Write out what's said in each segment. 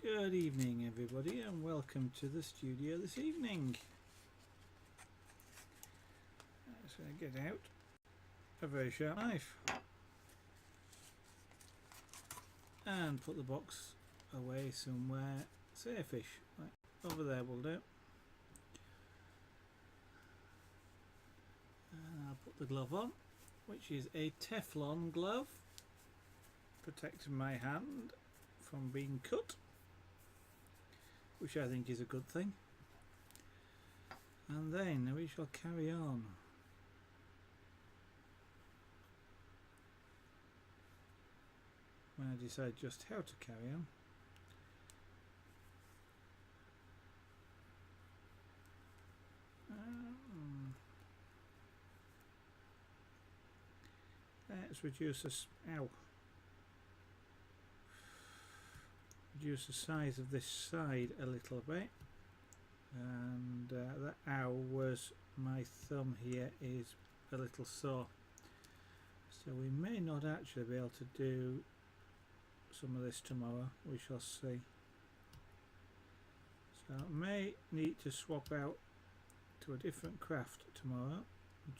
Good evening everybody and welcome to the studio this evening. So I get out a very sharp knife and put the box away somewhere safe-ish. Right, over there will do. And I'll put the glove on, which is a Teflon glove, protecting my hand from being cut, which I think is a good thing. And then we shall carry on. When I decide just how to carry on. Let's reduce reduce the size of this side a little bit, and that ow was my thumb here is a little sore, so we may not actually be able to do some of this tomorrow. We shall see. So I may need to swap out to a different craft tomorrow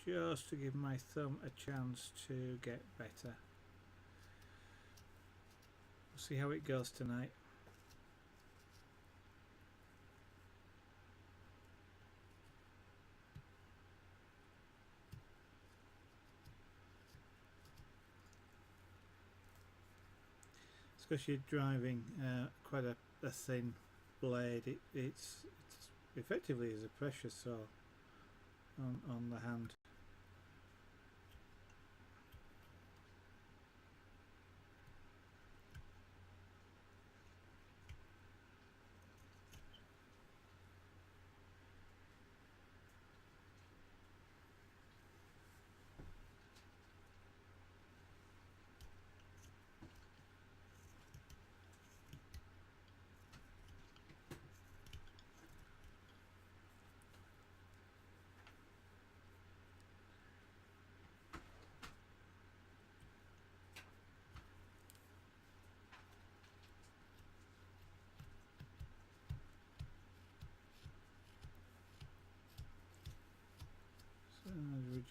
just to give my thumb a chance to get better. We'll see how it goes tonight. It's because you're driving quite a thin blade. It's effectively is a pressure saw on the hand.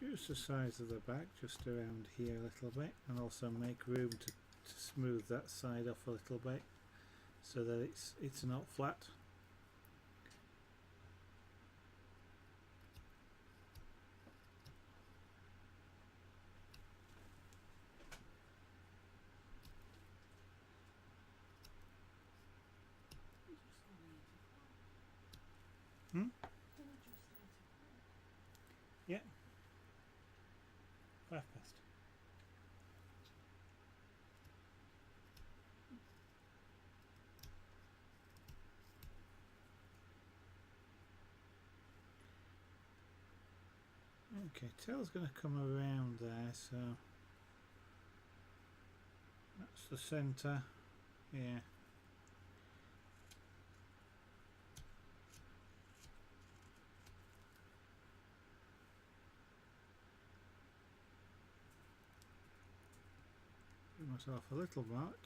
Reduce the size of the back just around here a little bit, and also make room to smooth that side off a little bit so that it's not flat. Yeah. 5 past. Okay, tail's going to come around there, so that's the centre. Yeah. Give myself a little mark.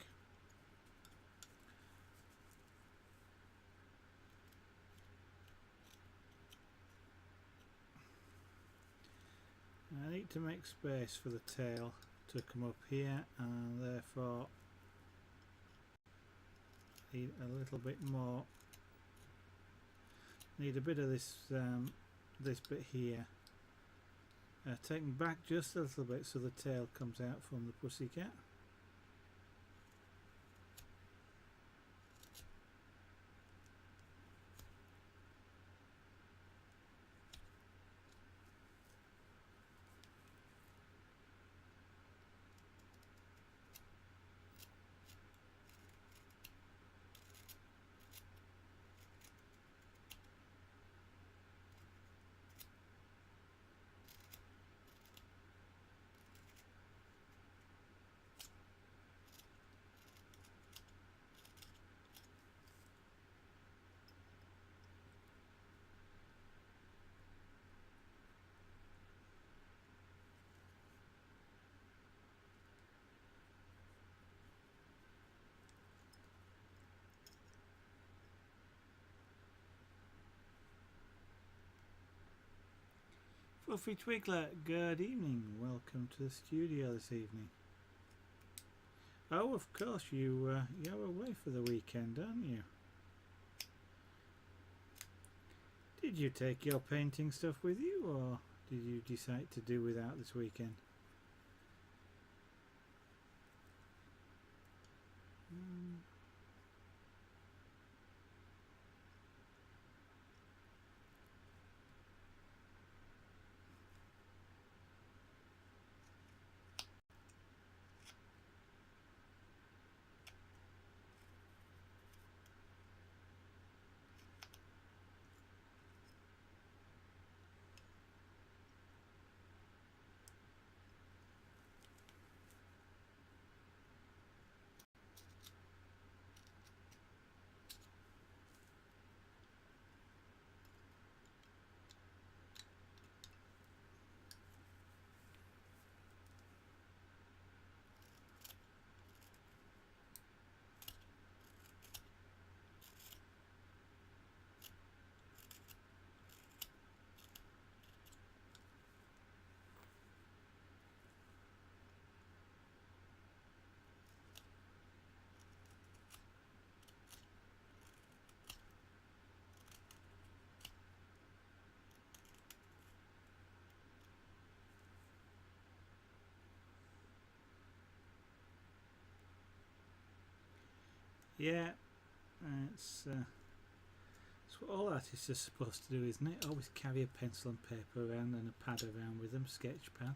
I need to make space for the tail to come up here, and therefore need a little bit more. Need a bit of this this bit here taken back just a little bit so the tail comes out from the pussycat. Fluffy Twiglet, good evening. Welcome to the studio this evening. Oh, of course, you're away for the weekend, aren't you? Did you take your painting stuff with you, or did you decide to do without this weekend? Yeah, it's what all artists are supposed to do, isn't it? Always carry a pencil and paper around and a pad around with them, sketch pad.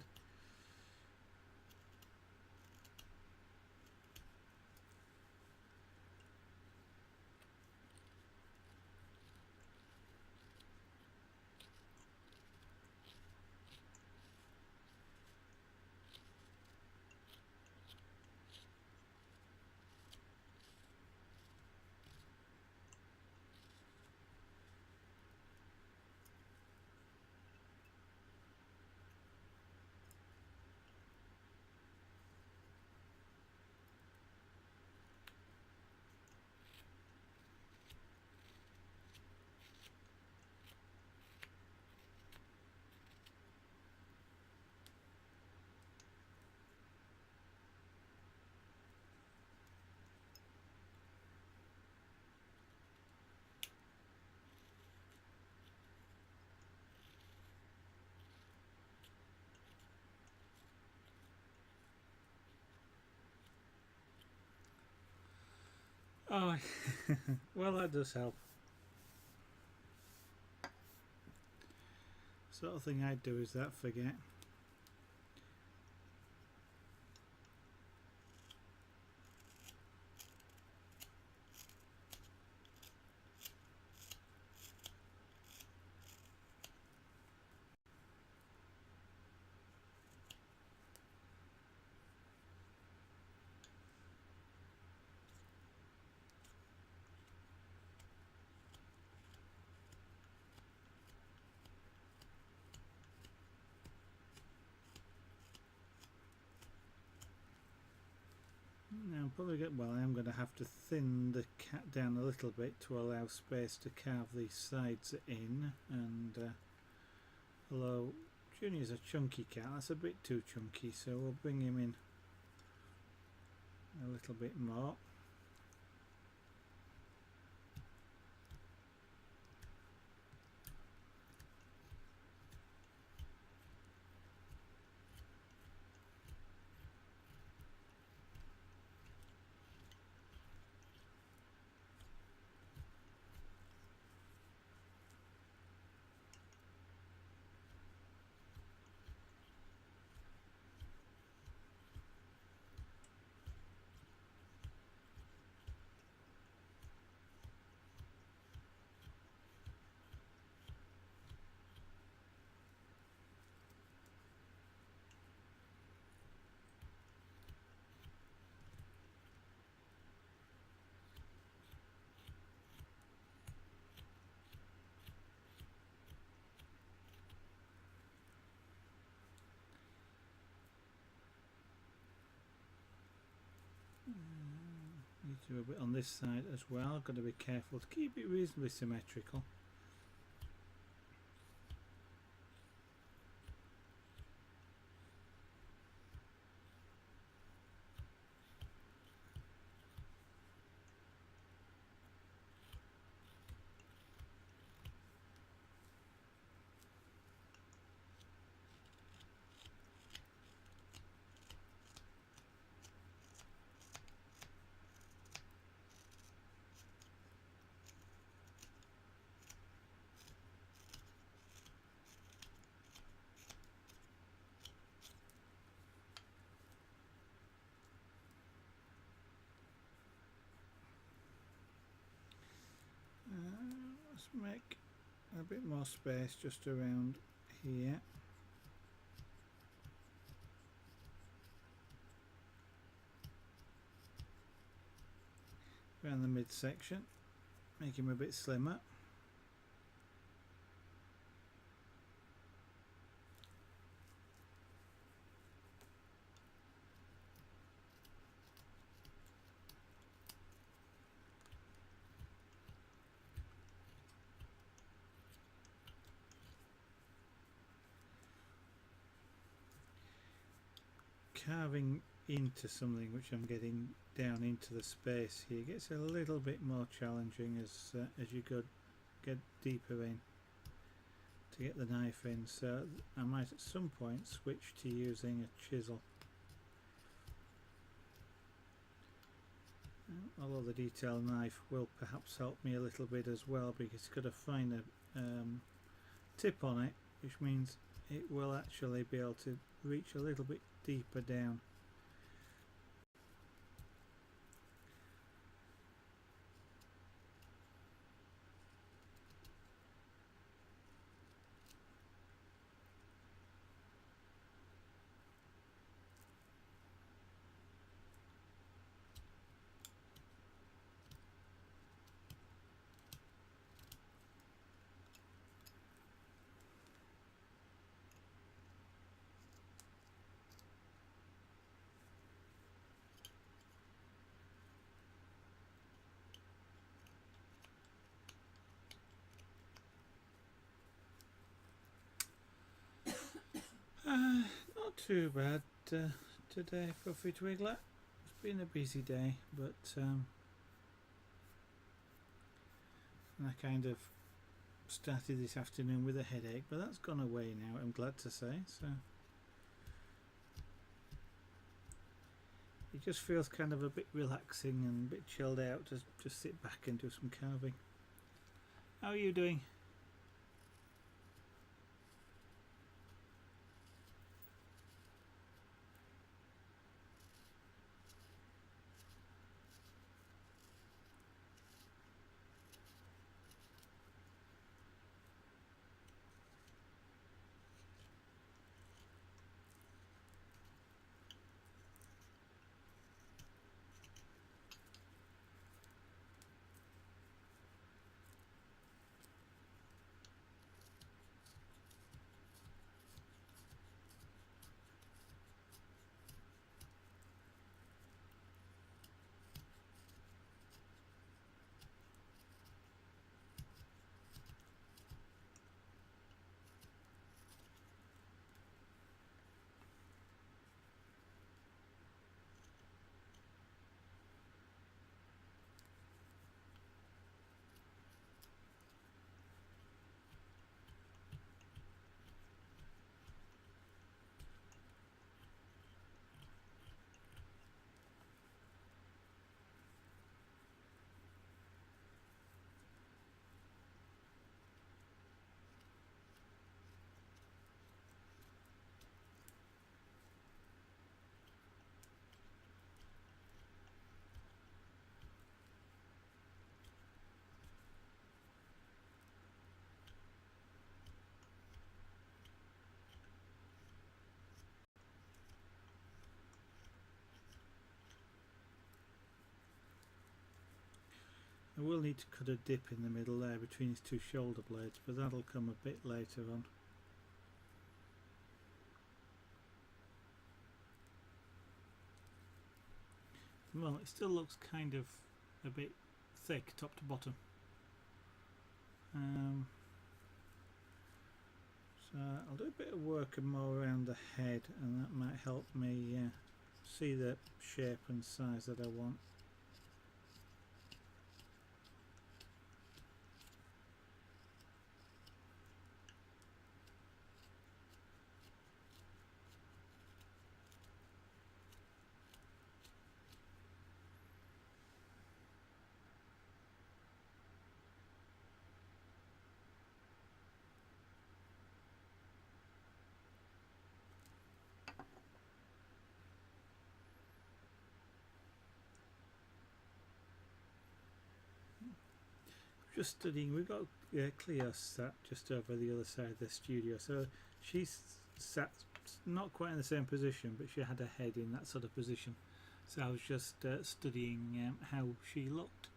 Oh, well, that does help. Sort of thing I'd do is that forget. Now I'm probably I am going to have to thin the cat down a little bit to allow space to carve these sides in. And although Junior's a chunky cat, that's a bit too chunky, so we'll bring him in a little bit more. Need to do a bit on this side as well. Got to be careful to keep it reasonably symmetrical. make a bit more space just around here. Around the midsection, make him a bit slimmer. Carving into something, which I'm getting down into the space here, gets a little bit more challenging as you get deeper in to get the knife in, so I might at some point switch to using a chisel. Although the detail knife will perhaps help me a little bit as well, because it's got a finer tip on it, which means it will actually be able to reach a little bit deeper down. Not too bad today, Puffy Twiggler. It's been a busy day, but I kind of started this afternoon with a headache, but that's gone away now, I'm glad to say. So it just feels kind of a bit relaxing and a bit chilled out to just sit back and do some carving. How are you doing? I will need to cut a dip in the middle there between his two shoulder blades, but that'll come a bit later on. Well, it still looks kind of a bit thick top to bottom. So I'll do a bit of work and more around the head, and that might help me see the shape and size that I want. just studying. We've got Cleo sat just over the other side of the studio, so she's sat not quite in the same position, but she had her head in that sort of position. So I was just studying how she looked.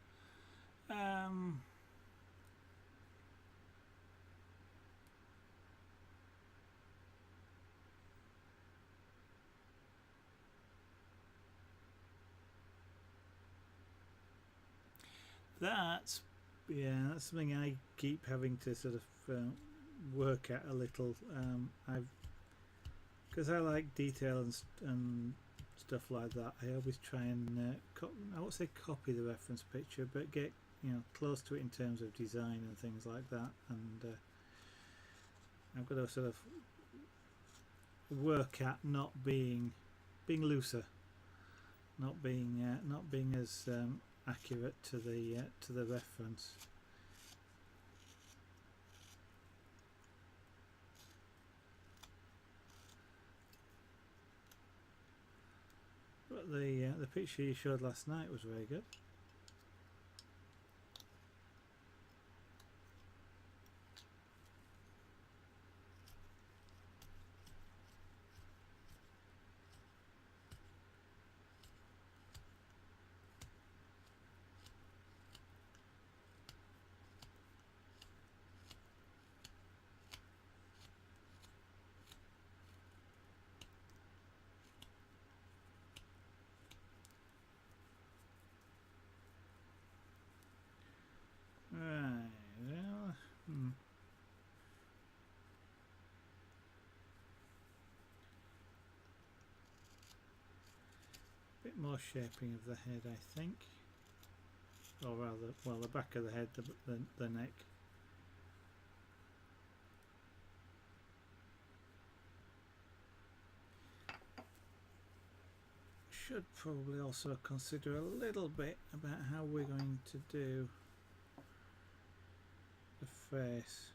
That's something I keep having to sort of work at a little. Because I like detail and stuff like that. I always try and I won't say copy the reference picture, but get close to it in terms of design and things like that. And I've got to sort of work at not being looser, not being as accurate to the reference. But the picture you showed last night was very good. Right, well, bit more shaping of the head, I think, or rather, well, the back of the head, the neck. Should probably also consider a little bit about how we're going to do the face.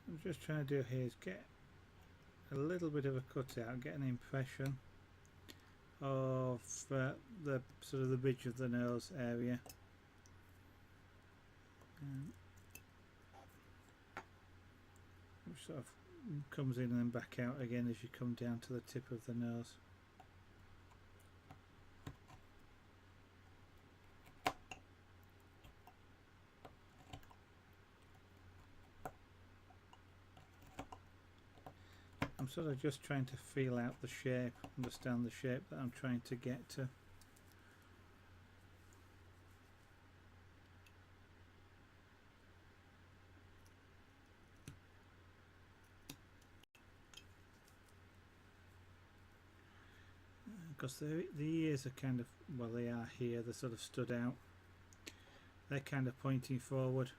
I'm just trying to do here is get a little bit of a cutout, get an impression of the sort of the bridge of the nose area, which sort of comes in and then back out again as you come down to the tip of the nose. I'm sort of just trying to feel out the shape, understand the shape that I'm trying to get to. Because the ears are kind of, well, they are here, they're sort of stood out. They're kind of pointing forward.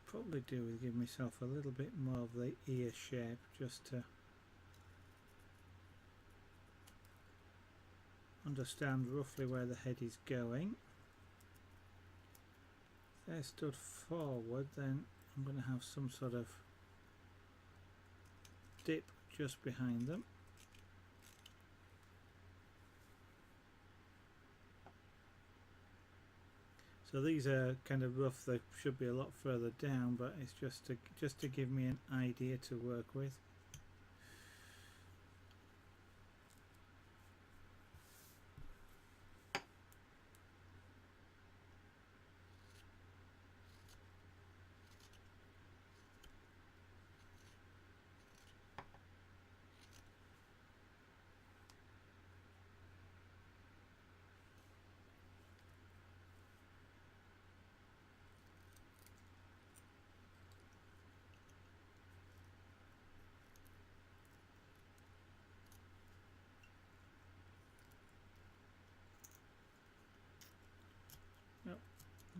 Probably do with give myself a little bit more of the ear shape just to understand roughly where the head is going. If they're stood forward, then I'm going to have some sort of dip just behind them. So these are kind of rough, they should be a lot further down, but it's just to give me an idea to work with.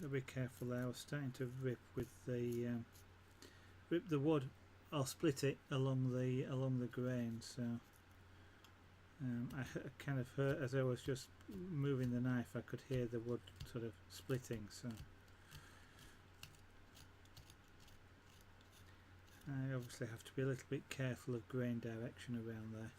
Got to be careful there. I was starting to rip with the rip the wood or split it along the grain, so I kind of heard as I was just moving the knife. I could hear the wood sort of splitting, so I obviously have to be a little bit careful of grain direction around there.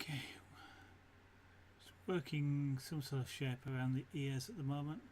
Okay, just working some sort of shape around the ears at the moment.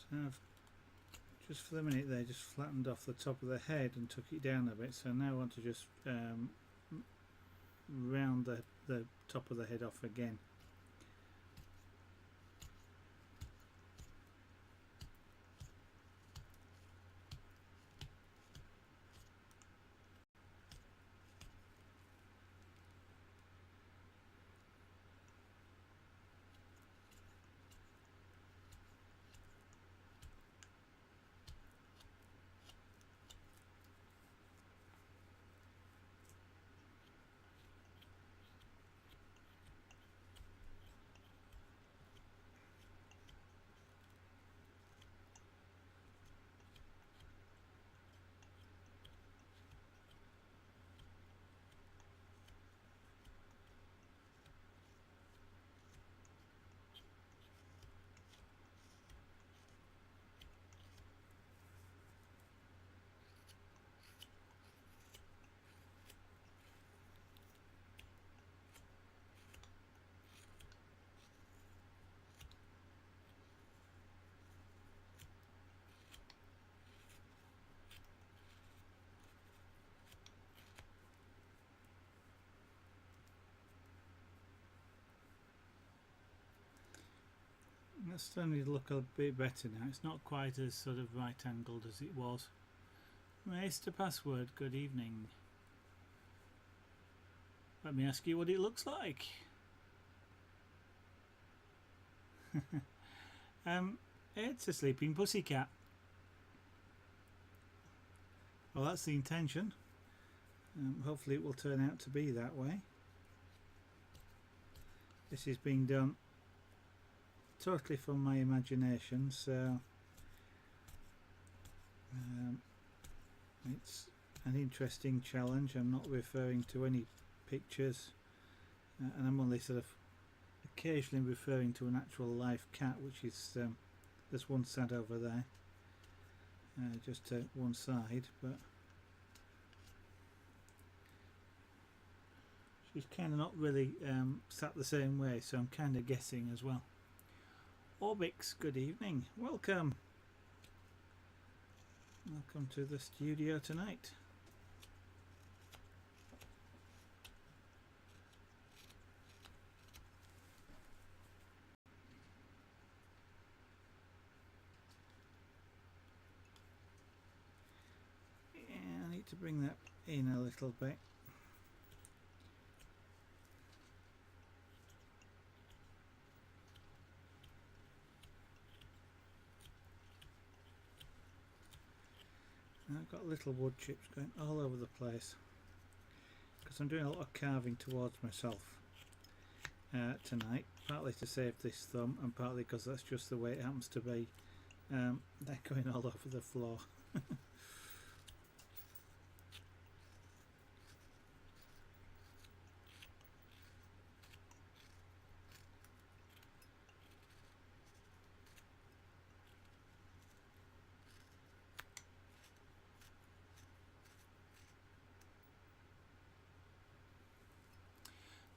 So I've just for the minute there just flattened off the top of the head and took it down a bit, so now I want to just round the top of the head off again. That's starting to look a bit better now. It's not quite as sort of right angled as it was. Mr. Password, good evening. Let me ask you what it looks like. It's a sleeping pussycat. Well, that's the intention. Hopefully it will turn out to be that way. This is being done totally from my imagination, so it's an interesting challenge. I'm not referring to any pictures, and I'm only sort of occasionally referring to an actual live cat, which is there's one sat over there, just to one side, but she's kind of not really sat the same way, so I'm kind of guessing as well. Orbix, good evening, welcome to the studio tonight. I need to bring that in a little bit. I've got little wood chips going all over the place because I'm doing a lot of carving towards myself tonight, partly to save this thumb and partly because that's just the way it happens to be. They're going all over the floor.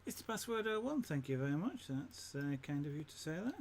It's password 01, thank you very much. That's kind of you to say that.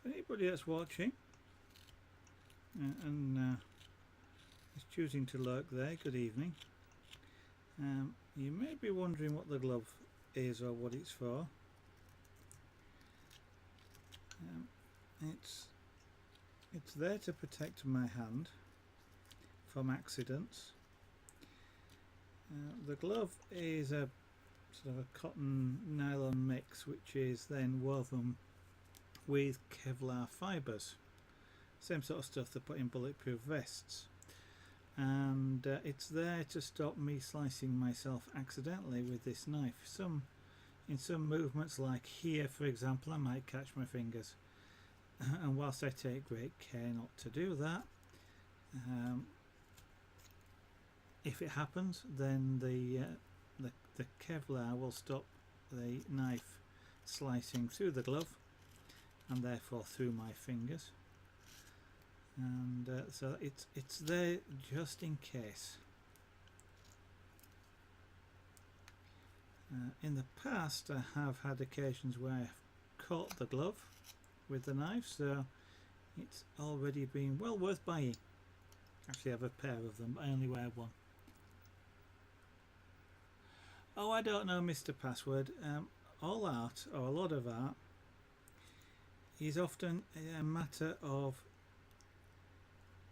Anybody that's watching and is choosing to lurk there, good evening. You may be wondering what the glove is or what it's for. It's there to protect my hand from accidents. The glove is a sort of a cotton nylon mix which is then woven with Kevlar fibres, same sort of stuff they put in bulletproof vests, and it's there to stop me slicing myself accidentally with this knife. In some movements, like here for example, I might catch my fingers, and whilst I take great care not to do that, if it happens, then the Kevlar will stop the knife slicing through the glove and therefore through my fingers, and so it's there just in case. In the past I have had occasions where I've caught the glove with the knife, so it's already been well worth buying. Actually I have a pair of them, but I only wear one. Oh, I don't know, Mr. Password. All art, or a lot of art, is often a matter of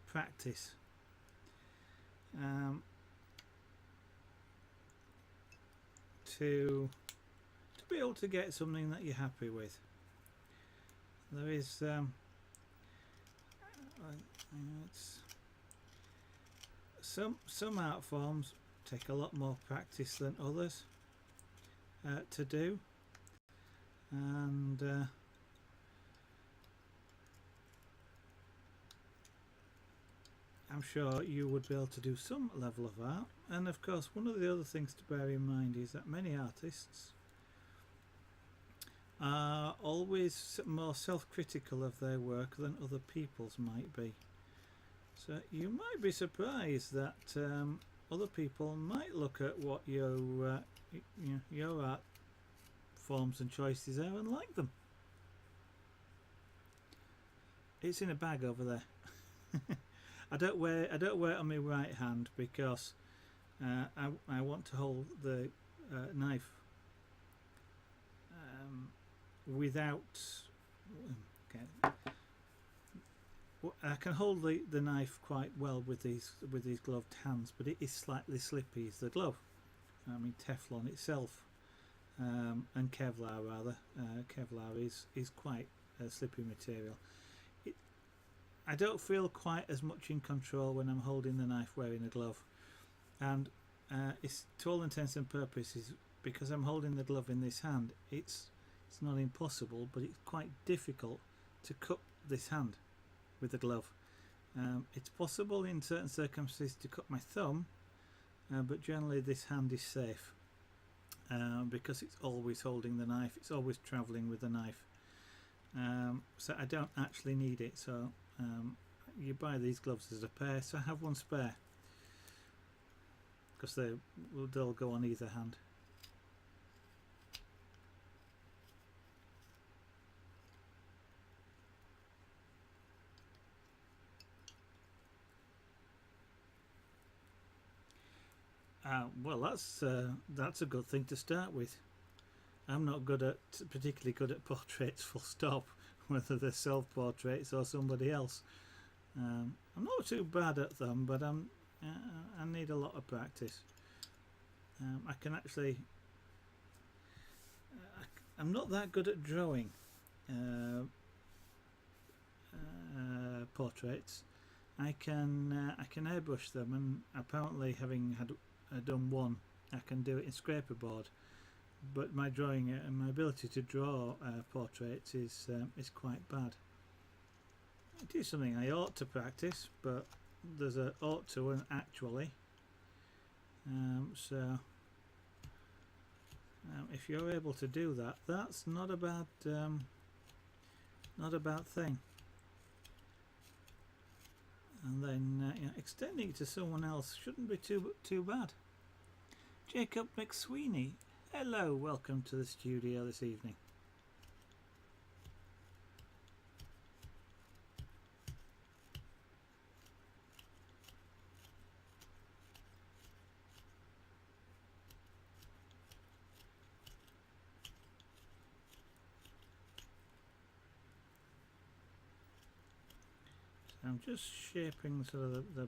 practice. To be able to get something that you're happy with. There is some art forms take a lot more practice than others to do, and I'm sure you would be able to do some level of art. And of course, one of the other things to bear in mind is that many artists are always more self-critical of their work than other people's might be. So you might be surprised that other people might look at what your art forms and choices are and like them. It's in a bag over there. I don't wear it on my right hand because I want to hold the knife without. Okay. I can hold the knife quite well with these gloved hands, but it is slightly slippy. Is the glove? I mean Teflon itself, and Kevlar rather. Kevlar is quite a slippy material. I don't feel quite as much in control when I'm holding the knife wearing a glove, and it's to all intents and purposes because I'm holding the glove in this hand. It's not impossible, but it's quite difficult to cut this hand with the glove. It's possible in certain circumstances to cut my thumb, but generally this hand is safe because it's always holding the knife, it's always travelling with the knife, so I don't actually need it. So you buy these gloves as a pair, so I have one spare because they'll go on either hand. Well, that's a good thing to start with. I'm not particularly good at portraits, full stop, whether they're self-portraits or somebody else. I'm not too bad at them, but I need a lot of practice. I can actually. I'm not that good at drawing portraits. I can airbrush them, and apparently, having done one, I can do it in scraper board. But my drawing and my ability to draw portraits is quite bad. It is something I ought to practice, but there's a ought to and actually. So if you're able to do that, that's not a bad thing. And then extending it to someone else shouldn't be too bad. Jacob McSweeney, hello, welcome to the studio this evening. I'm just shaping sort of the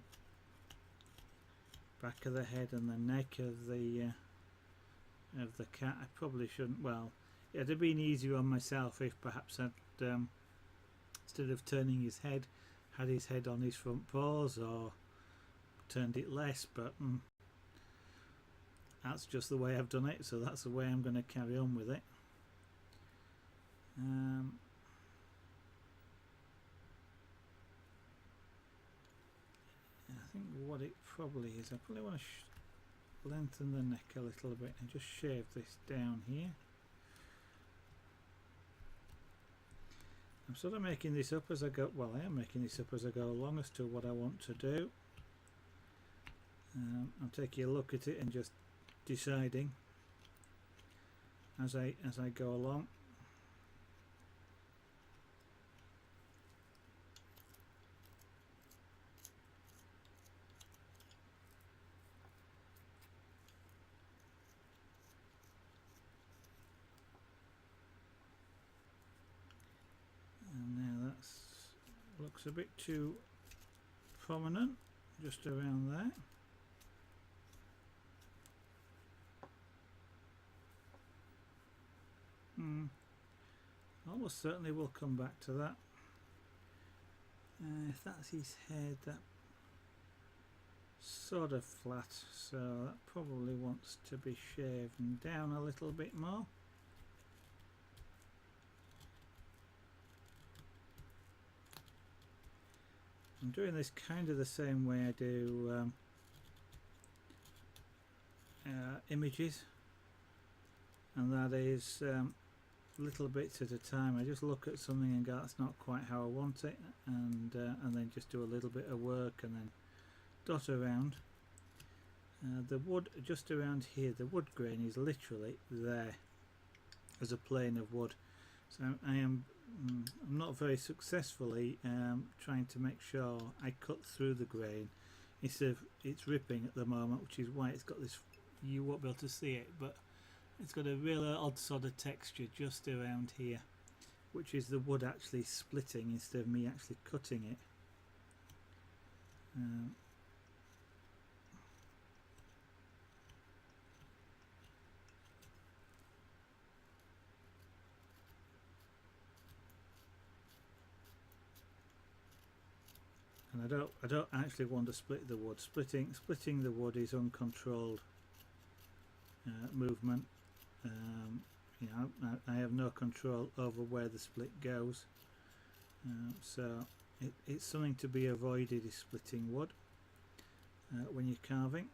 back of the head and the neck of the cat. I probably shouldn't. Well, it'd have been easier on myself if perhaps I'd instead of turning his head, had his head on his front paws or turned it less. But that's just the way I've done it, so that's the way I'm going to carry on with it. I think what it probably is, I probably want to lengthen the neck a little bit and just shave this down here. I'm sort of making this up as I go. Well, I am making this up as I go along as to what I want to do. I'm taking a look at it and just deciding as I go along. Looks a bit too prominent, just around there. Almost certainly we'll come back to that. If that's his head, that sort of flat, so that probably wants to be shaven down a little bit more. I'm doing this kind of the same way I do images, and that is little bits at a time. I just look at something and go, that's not quite how I want it, and then just do a little bit of work and then dot around. The wood just around here, the wood grain is literally there as a plane of wood. So I'm not very successfully trying to make sure I cut through the grain. Instead of it's ripping at the moment, which is why it's got this, you won't be able to see it, but it's got a real odd sort of texture just around here, which is the wood actually splitting instead of me actually cutting it. And I don't actually want to split the wood. Splitting the wood is uncontrolled movement. You know, I have no control over where the split goes. So it's something to be avoided, is splitting wood when you're carving.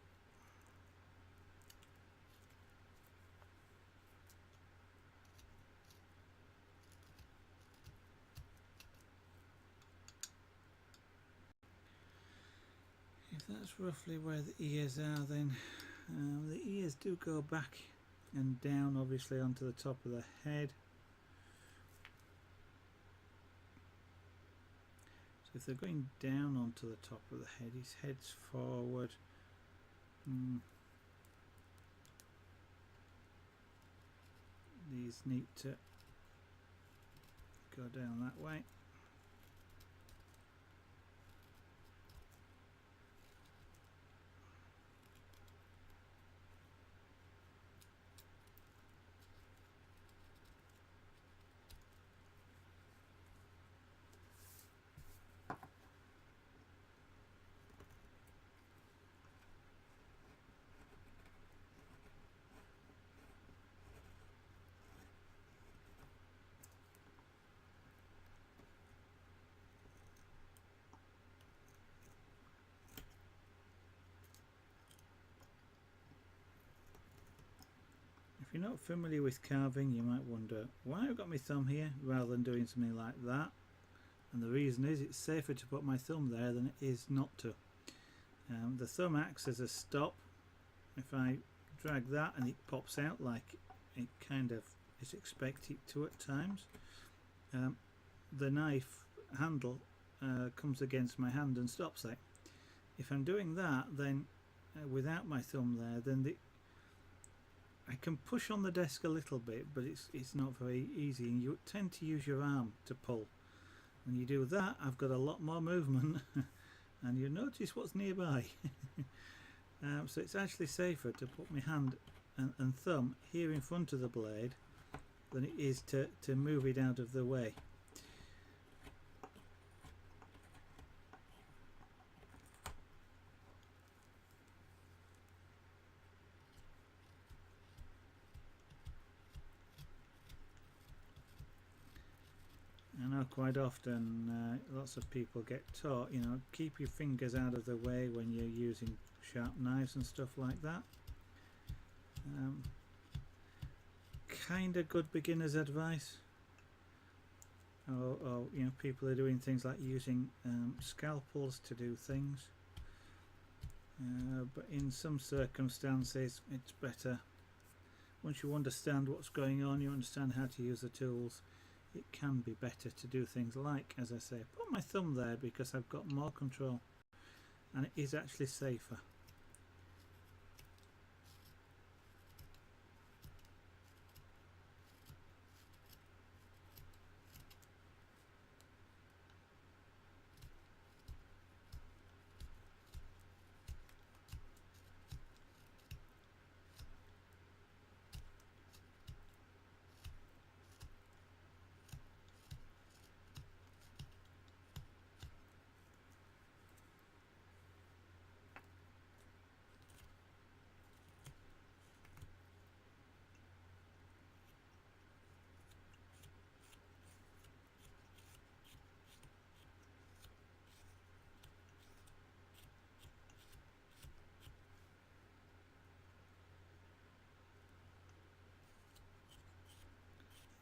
If that's roughly where the ears are, then the ears do go back and down obviously onto the top of the head. So if they're going down onto the top of the head, his head's forward. These need to go down that way. If you're not familiar with carving, you might wonder why I've got my thumb here rather than doing something like that. And the reason is it's safer to put my thumb there than it is not to. The thumb acts as a stop. If I drag that and it pops out like it kind of is expected to at times, the knife handle comes against my hand and stops it. If I'm doing that, then without my thumb there, then I can push on the desk a little bit, but it's not very easy, and you tend to use your arm to pull. When you do that, I've got a lot more movement and you notice what's nearby. So it's actually safer to put my hand and thumb here in front of the blade than it is to move it out of the way. I know quite often lots of people get taught, you know, keep your fingers out of the way when you're using sharp knives and stuff like that. Kind of good beginner's advice. Or you know, people are doing things like using scalpels to do things. But in some circumstances it's better, once you understand what's going on, you understand how to use the tools, it can be better to do things like, as I say, put my thumb there because I've got more control and it is actually safer.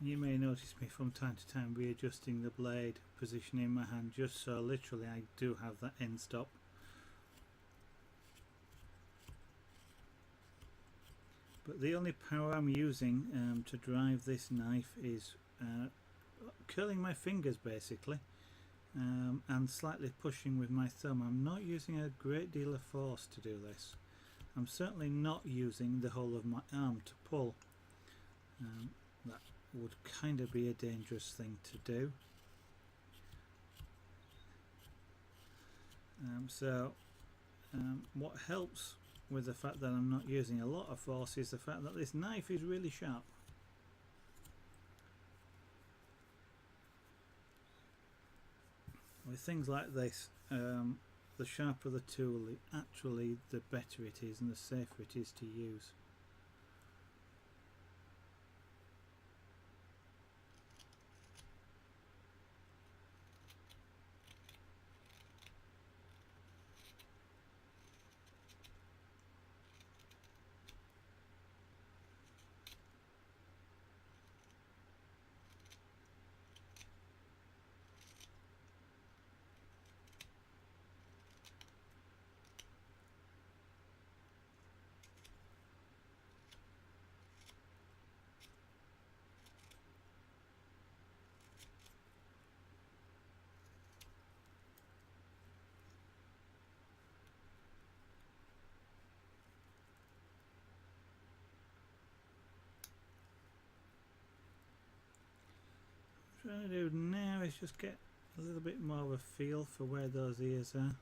You may notice me from time to time readjusting the blade position in my hand, just so literally I do have that end stop. But the only power I'm using to drive this knife is curling my fingers basically, and slightly pushing with my thumb. I'm not using a great deal of force to do this. I'm certainly not using the whole of my arm to pull. That would kind of be a dangerous thing to do. What helps with the fact that I'm not using a lot of force is the fact that this knife is really sharp. With things like this, the sharper the tool, actually the better it is and the safer it is to use. What I'm trying to do now is just get a little bit more of a feel for where those ears are.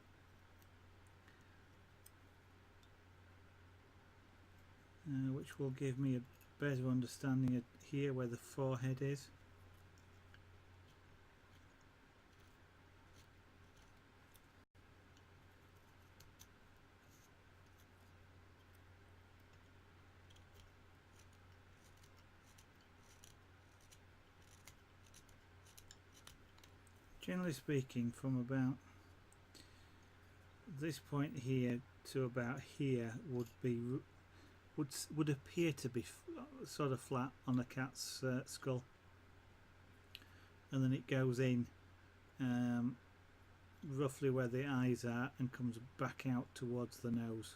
Which will give me a better understanding of here where the forehead is. Generally speaking, from about this point here to about here would appear to be sort of flat on a cat's skull, and then it goes in roughly where the eyes are and comes back out towards the nose.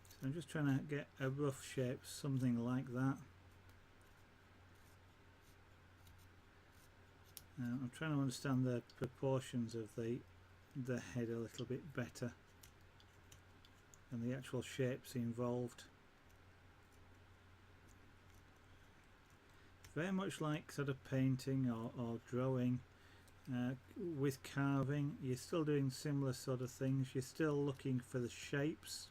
So I'm just trying to get a rough shape, something like that. I'm trying to understand the proportions of the head a little bit better and the actual shapes involved. Very much like sort of painting or drawing. With carving, you're still doing similar sort of things. You're still looking for the shapes,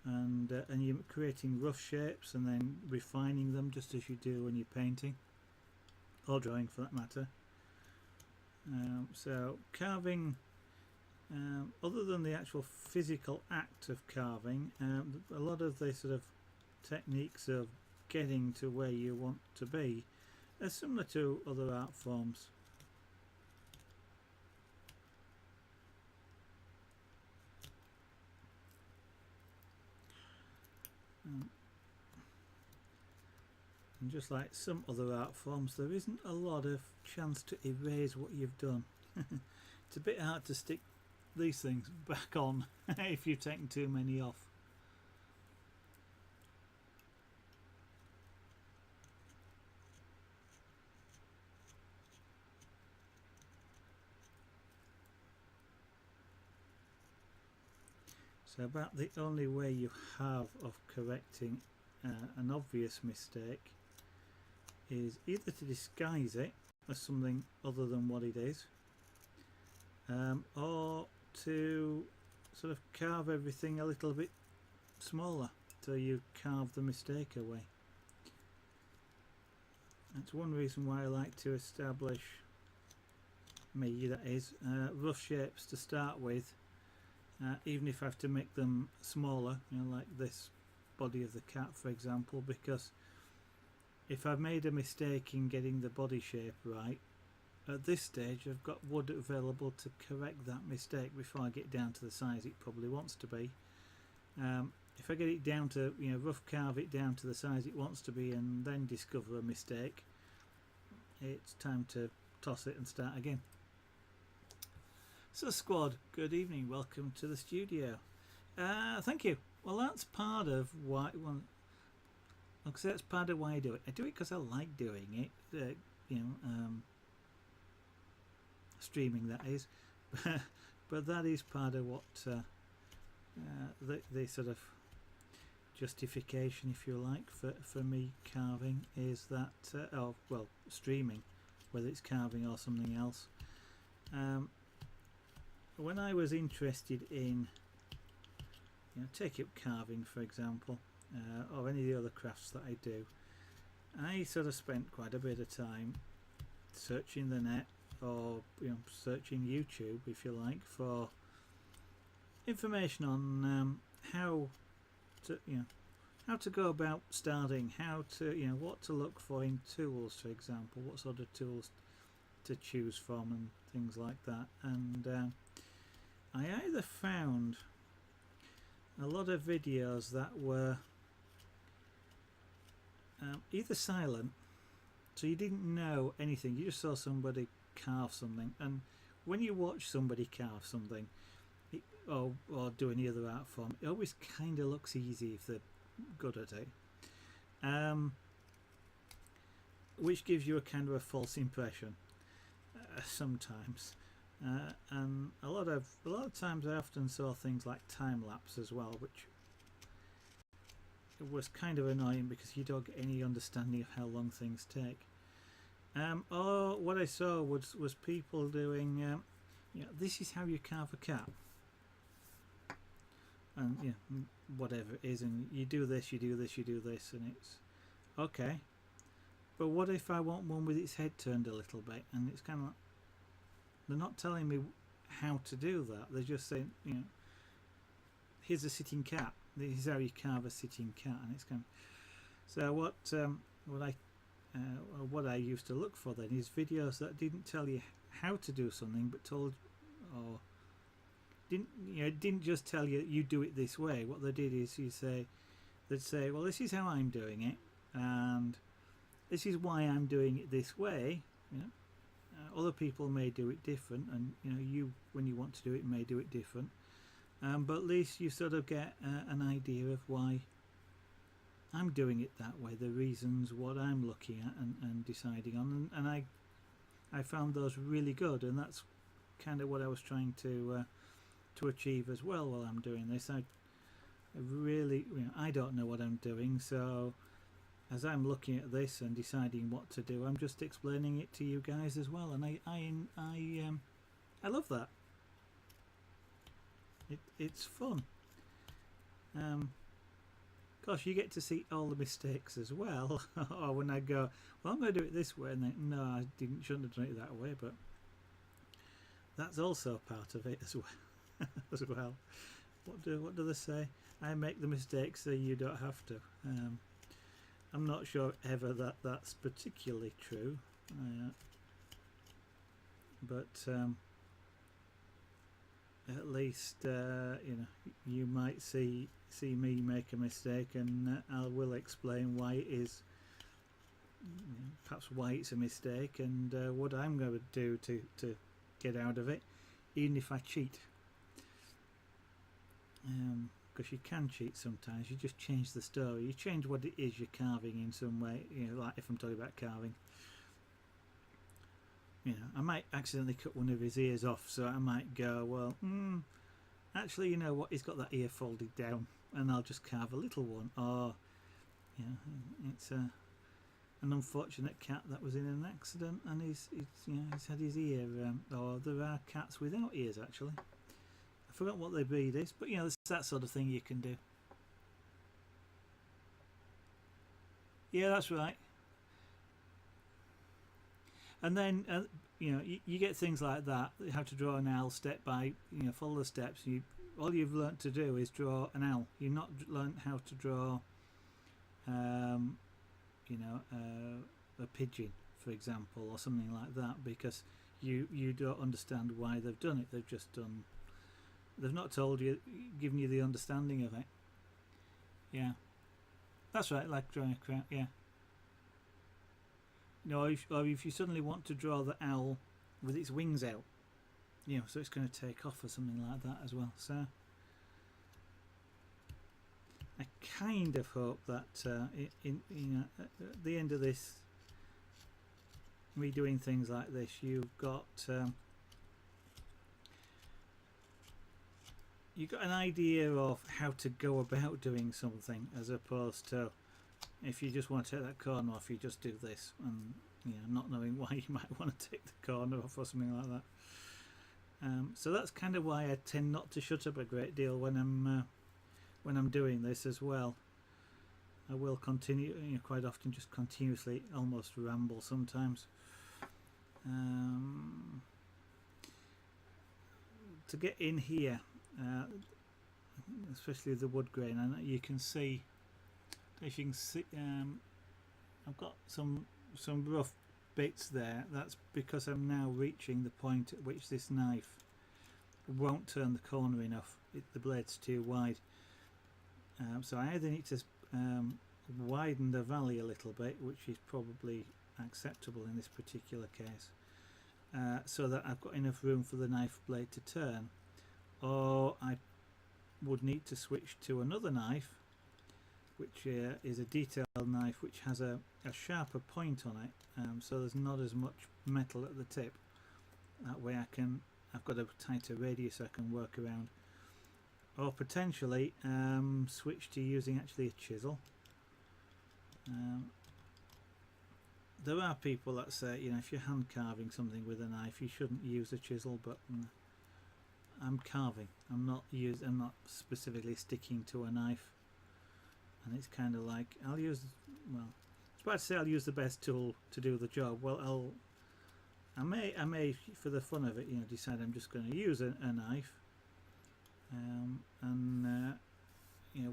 and you're creating rough shapes and then refining them just as you do when you're painting or drawing for that matter. So carving, other than the actual physical act of carving, a lot of the sort of techniques of getting to where you want to be are similar to other art forms. And just like some other art forms, there isn't a lot of chance to erase what you've done. It's a bit hard to stick these things back on if you've taken too many off. So about the only way you have of correcting an obvious mistake is either to disguise it as something other than what it is, or to sort of carve everything a little bit smaller so you carve the mistake away. That's one reason why I like to establish, that is, rough shapes to start with, even if I have to make them smaller, like this body of the cat for example, because if I've made a mistake in getting the body shape right, at this stage I've got wood available to correct that mistake before I get down to the size it probably wants to be. if I get it down to, rough carve it down to the size it wants to be and then discover a mistake, it's time to toss it and start again. So squad, good evening, welcome to the studio. Thank you. Well, that's part of why, that's part of why I do it. I do it because I like doing it, streaming that is, but that is part of what the sort of justification, if you like, for me carving is that, streaming, whether it's carving or something else. When I was interested in, take up carving for example, or any of the other crafts that I do, I sort of spent quite a bit of time searching the net, or searching YouTube, if you like, for information on how to go about starting, how to what to look for in tools, for example, what sort of tools to choose from and things like that. And I either found a lot of videos that were either silent, so you didn't know anything, you just saw somebody carve something, and when you watch somebody carve something, or do any other art form, it always kind of looks easy if they're good at it, which gives you a kind of a false impression sometimes. And a lot of times I often saw things like time lapse as well, which was kind of annoying because you don't get any understanding of how long things take. Or what I saw was people doing, this is how you carve a cat, and whatever it is, and you do this, you do this, you do this, and it's okay. But what if I want one with its head turned a little bit? And it's kind of like, they're not telling me how to do that. They're just saying, here's a sitting cat. This is how you carve a sitting cat, and it's kind of, so what I used to look for then is videos that didn't tell you how to do something, but told, or didn't just tell you you do it this way. What they did is they'd say, well, this is how I'm doing it, and this is why I'm doing it this way. Other people may do it different, and you, when you want to do it, may do it different. But at least you sort of get an idea of why I'm doing it that way, the reasons, what I'm looking at and deciding on, and I found those really good, and that's kind of what I was trying to achieve as well while I'm doing this. I really, I don't know what I'm doing, so as I'm looking at this and deciding what to do, I'm just explaining it to you guys as well, and I love that. It's fun. Gosh, you get to see all the mistakes as well. Or when I go, well, I'm going to do it this way, and then, no, I shouldn't have done it that way, but that's also part of it as well. as well. What do they say? I make the mistakes so you don't have to. I'm not sure ever that's particularly true, but at least you might see me make a mistake, and I will explain why it is, perhaps why it's a mistake, and what I'm going to do to get out of it, even if I cheat. Because you can cheat sometimes. You just change the story, you change what it is you're carving in some way. Like if I'm talking about carving, I might accidentally cut one of his ears off, so I might go, well, actually, you know what, he's got that ear folded down, and I'll just carve a little one. Or it's an unfortunate cat that was in an accident, and he's had his ear, or there are cats without ears actually. I forgot what the breed is, but there's that sort of thing you can do. Yeah, that's right. And then you get things like that. You have to draw an owl step by, follow the steps. All you've learnt to do is draw an owl. You've not learnt how to draw a pigeon, for example, or something like that, because you don't understand why they've done it. They've not told you, given you the understanding of it. Yeah, that's right, like drawing a crown. Yeah. No, or if you suddenly want to draw the owl with its wings out, you know, so it's going to take off or something like that as well. So I kind of hope that at the end of this, me doing things like this, you've got an idea of how to go about doing something, as opposed to if you just want to take that corner off, you just do this, and not knowing why you might want to take the corner off or something like that. So that's kind of why I tend not to shut up a great deal when I'm doing this as well. I will continue, quite often just continuously almost ramble sometimes. To get in here, especially the wood grain, and you can see, if you can see, I've got some rough bits there. That's because I'm now reaching the point at which this knife won't turn the corner enough. The blade's too wide. So I either need to widen the valley a little bit, which is probably acceptable in this particular case, so that I've got enough room for the knife blade to turn, or I would need to switch to another knife, which is a detailed knife which has a sharper point on it, so there's not as much metal at the tip. That way I've got a tighter radius I can work around, or potentially switch to using actually a chisel. There are people that say, if you're hand carving something with a knife, you shouldn't use a chisel, but I'm carving. I'm not specifically sticking to a knife, and it's kind of like I was about to say I'll use the best tool to do the job. Well, I may for the fun of it, decide I'm just going to use a knife, and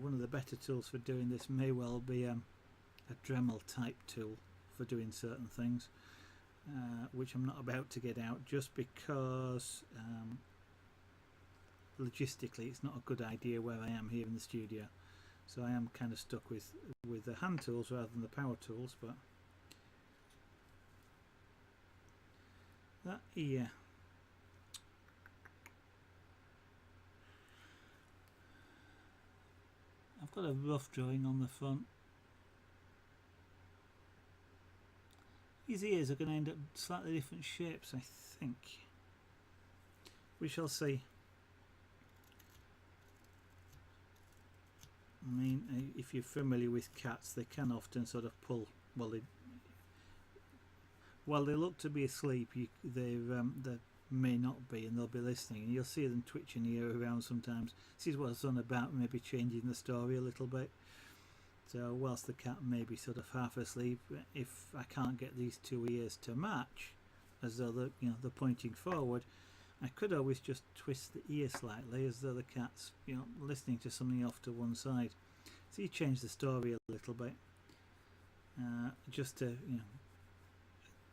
one of the better tools for doing this may well be a Dremel type tool for doing certain things, which I'm not about to get out just because logistically it's not a good idea where I am here in the studio, so I am kind of stuck with the hand tools rather than the power tools. But that ear, I've got a rough drawing on the front. These ears are going to end up slightly different shapes, I think. We shall see. I mean, if you're familiar with cats, they can often sort of pull. While they look to be asleep, they may not be, and they'll be listening, and you'll see them twitching the ear around sometimes. This is what it's on about, maybe changing the story a little bit. So whilst the cat may be sort of half asleep, if I can't get these two ears to match, as though they're pointing forward, I could always just twist the ear slightly, as though the cat's listening to something off to one side. So you change the story a little bit, just to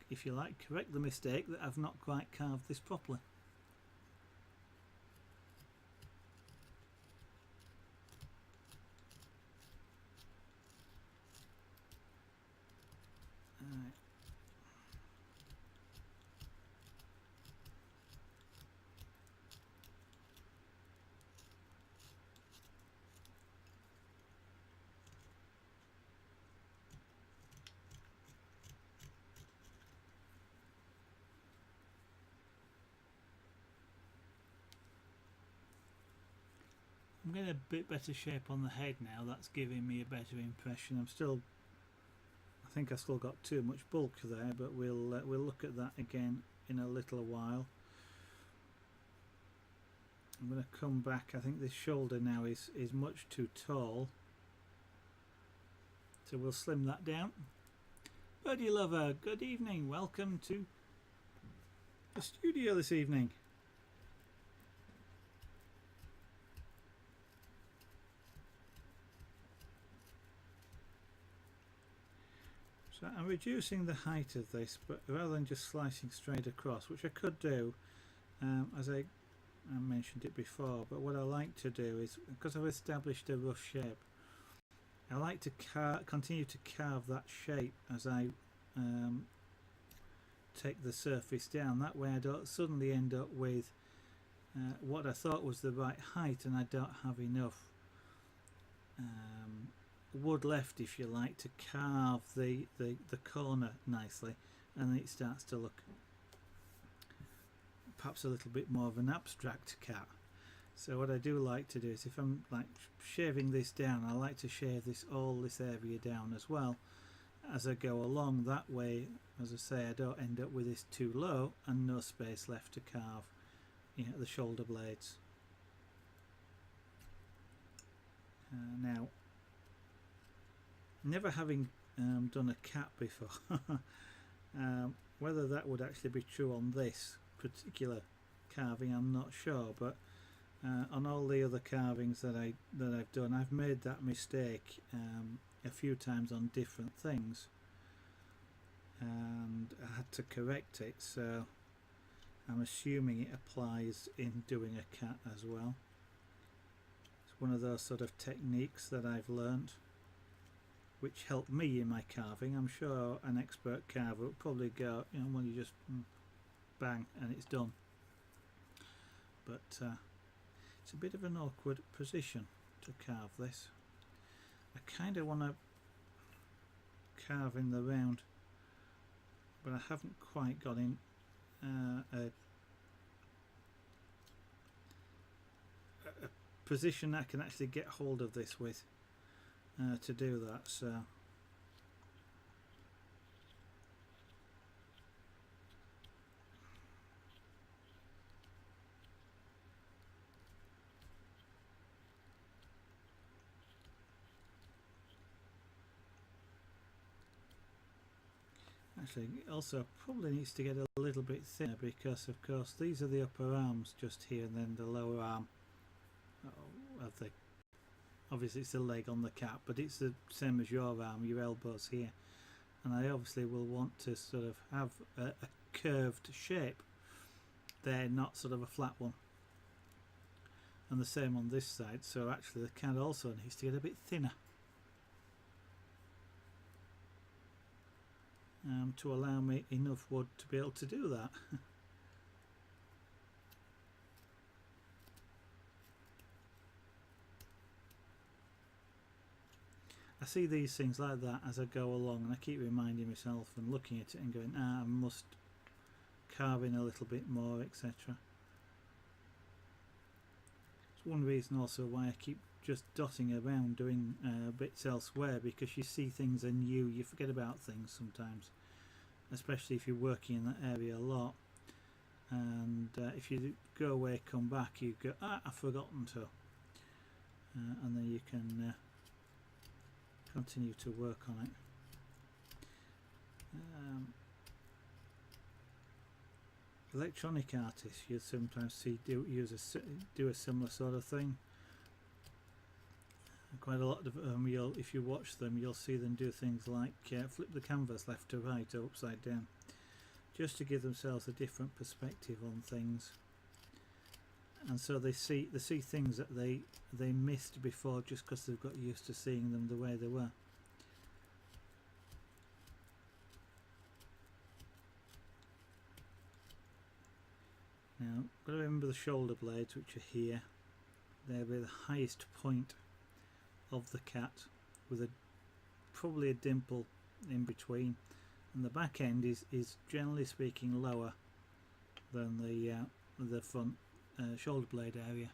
if you like, correct the mistake that I've not quite carved this properly. I'm getting a bit better shape on the head now. That's giving me a better impression. I think I've still got too much bulk there, but we'll look at that again in a little while. I'm going to come back. I think this shoulder now is much too tall, so we'll slim that down. Birdie lover, good evening. Welcome to the studio this evening. So I'm reducing the height of this, but rather than just slicing straight across, which I could do, as I mentioned it before, but what I like to do is, because I've established a rough shape, I like to continue to carve that shape as I take the surface down. That way I don't suddenly end up with what I thought was the right height and I don't have enough wood left, if you like, to carve the corner nicely, and then it starts to look perhaps a little bit more of an abstract cat. So what I do like to do is, if I'm like shaving this down, I like to shave all this area down as well as I go along. That way, as I say, I don't end up with this too low and no space left to carve, the shoulder blades. Now, never having done a cat before, whether that would actually be true on this particular carving, I'm not sure, but on all the other carvings that I've done, I've made that mistake a few times on different things, and I had to correct it, so I'm assuming it applies in doing a cat as well. It's one of those sort of techniques that I've learned which helped me in my carving. I'm sure an expert carver would probably go, well, you just bang and it's done, but it's a bit of an awkward position to carve this. I kind of want to carve in the round, but I haven't quite got in a position I can actually get hold of this with to do that. So actually, it also probably needs to get a little bit thinner, because of course these are the upper arms just here, and then the lower arm of the, obviously it's the leg on the cat, but it's the same as your arm, your elbows here, and I obviously will want to sort of have a curved shape there, not sort of a flat one, and the same on this side. So actually the cat also needs to get a bit thinner to allow me enough wood to be able to do that. I see these things like that as I go along, and I keep reminding myself and looking at it and going, I must carve in a little bit more, etc. It's one reason also why I keep just dotting around doing bits elsewhere, because you see things and you forget about things sometimes, especially if you're working in that area a lot, and if you go away, come back, you go, I've forgotten to, and then you can continue to work on it. Electronic artists you sometimes see do a similar sort of thing. Quite a lot of them, if you watch them, you'll see them do things like flip the canvas left to right or upside down, just to give themselves a different perspective on things, and so they see things that they missed before, just because they've got used to seeing them the way they were. Now, got to remember the shoulder blades, which are here. They'll be the highest point of the cat, with probably a dimple in between, and the back end is generally speaking lower than the front shoulder blade area.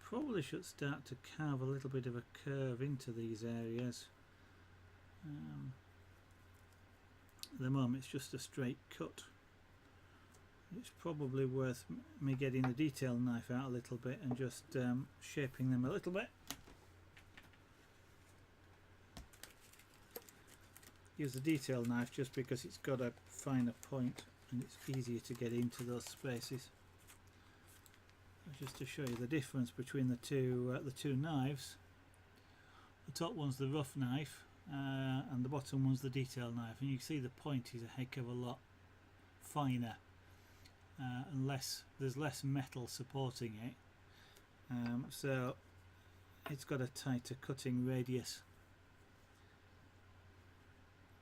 Probably should start to carve a little bit of a curve into these areas. At the moment it's just a straight cut. It's probably worth me getting the detail knife out a little bit and just shaping them a little bit. Use the detail knife just because it's got a finer point and it's easier to get into those spaces. Just to show you the difference between the two knives. The top one's the rough knife, and the bottom one's the detail knife, and you can see the point is a heck of a lot finer, and there's less metal supporting it, so it's got a tighter cutting radius.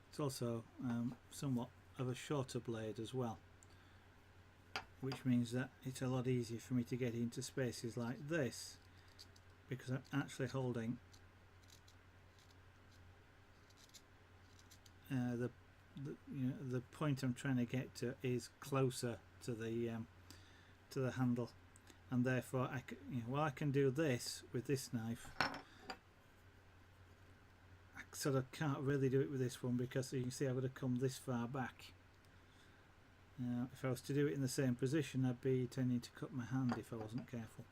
It's also somewhat of a shorter blade as well, which means that it's a lot easier for me to get into spaces like this, because I'm actually holding the point I'm trying to get to is closer to the handle, and therefore while I can do this with this knife, I sort of can't really do it with this one, because you can see I've got to come this far back. If I was to do it in the same position, I'd be tending to cut my hand if I wasn't careful.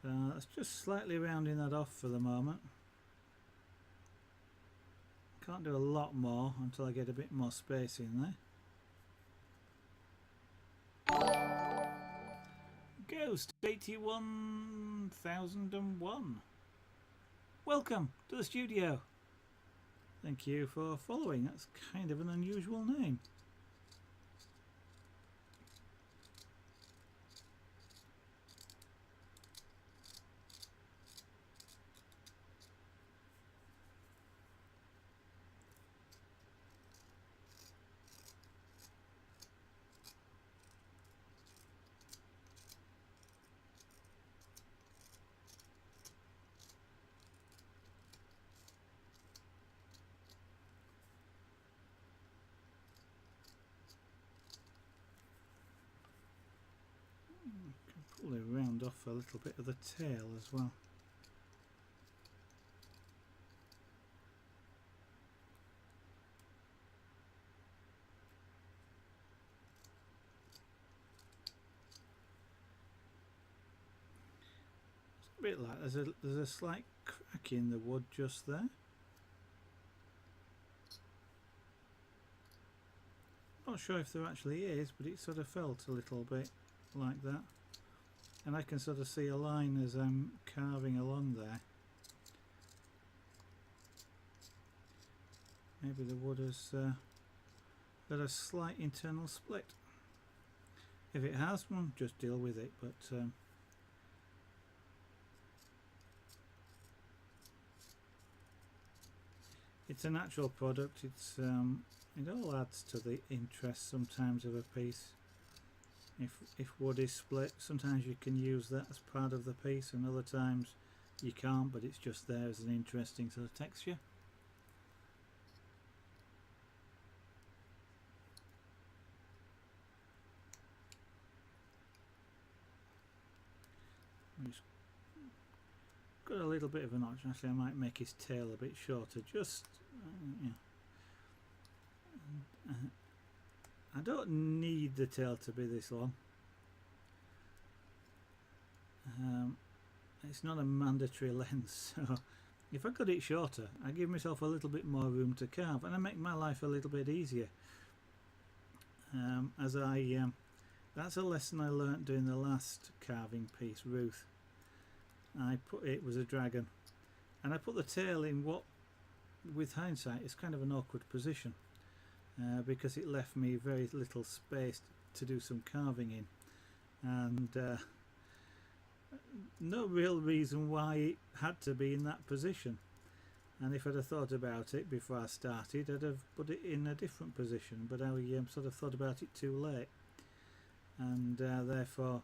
So that's just slightly rounding that off for the moment. Can't do a lot more until I get a bit more space in there. Ghost 81,001. Welcome to the studio. Thank you for following. That's kind of an unusual name. Probably round off a little bit of the tail as well. It's a bit like there's a slight crack in the wood just there. Not sure if there actually is, but it sort of felt a little bit like that. And I can sort of see a line as I'm carving along there. Maybe the wood has got a slight internal split. If it has one, just deal with it. But it's a natural product. It's it all adds to the interest sometimes of a piece. If wood is split, sometimes you can use that as part of the piece, and other times you can't, but it's just there as an interesting sort of texture. Just got a little bit of a notch. Actually, I might make his tail a bit shorter, just yeah. I don't need the tail to be this long. It's not a mandatory length, so if I cut it shorter, I give myself a little bit more room to carve, and I make my life a little bit easier. That's a lesson I learnt doing the last carving piece, Ruth. It was a dragon, and I put the tail in what, with hindsight, is kind of an awkward position. Because it left me very little space to do some carving in, and no real reason why it had to be in that position. And if I'd have thought about it before I started, I'd have put it in a different position, but I sort of thought about it too late, and therefore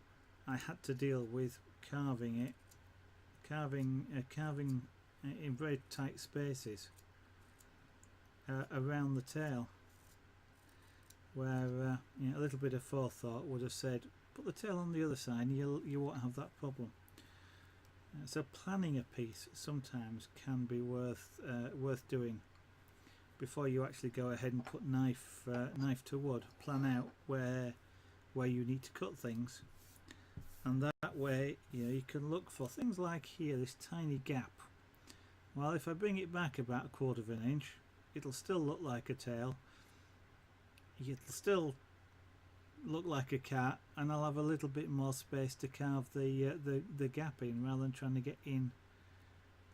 I had to deal with carving in very tight spaces around the tail, where a little bit of forethought would have said, put the tail on the other side and you won't have that problem. So planning a piece sometimes can be worth doing before you actually go ahead and put knife to wood. Plan out where where you need to cut things, and that way you can look for things like here, this tiny gap. Well, if I bring it back about 1/4 of an inch, it'll still look like a tail, it'll still look like a cat, and I'll have a little bit more space to carve the gap in, rather than trying to get in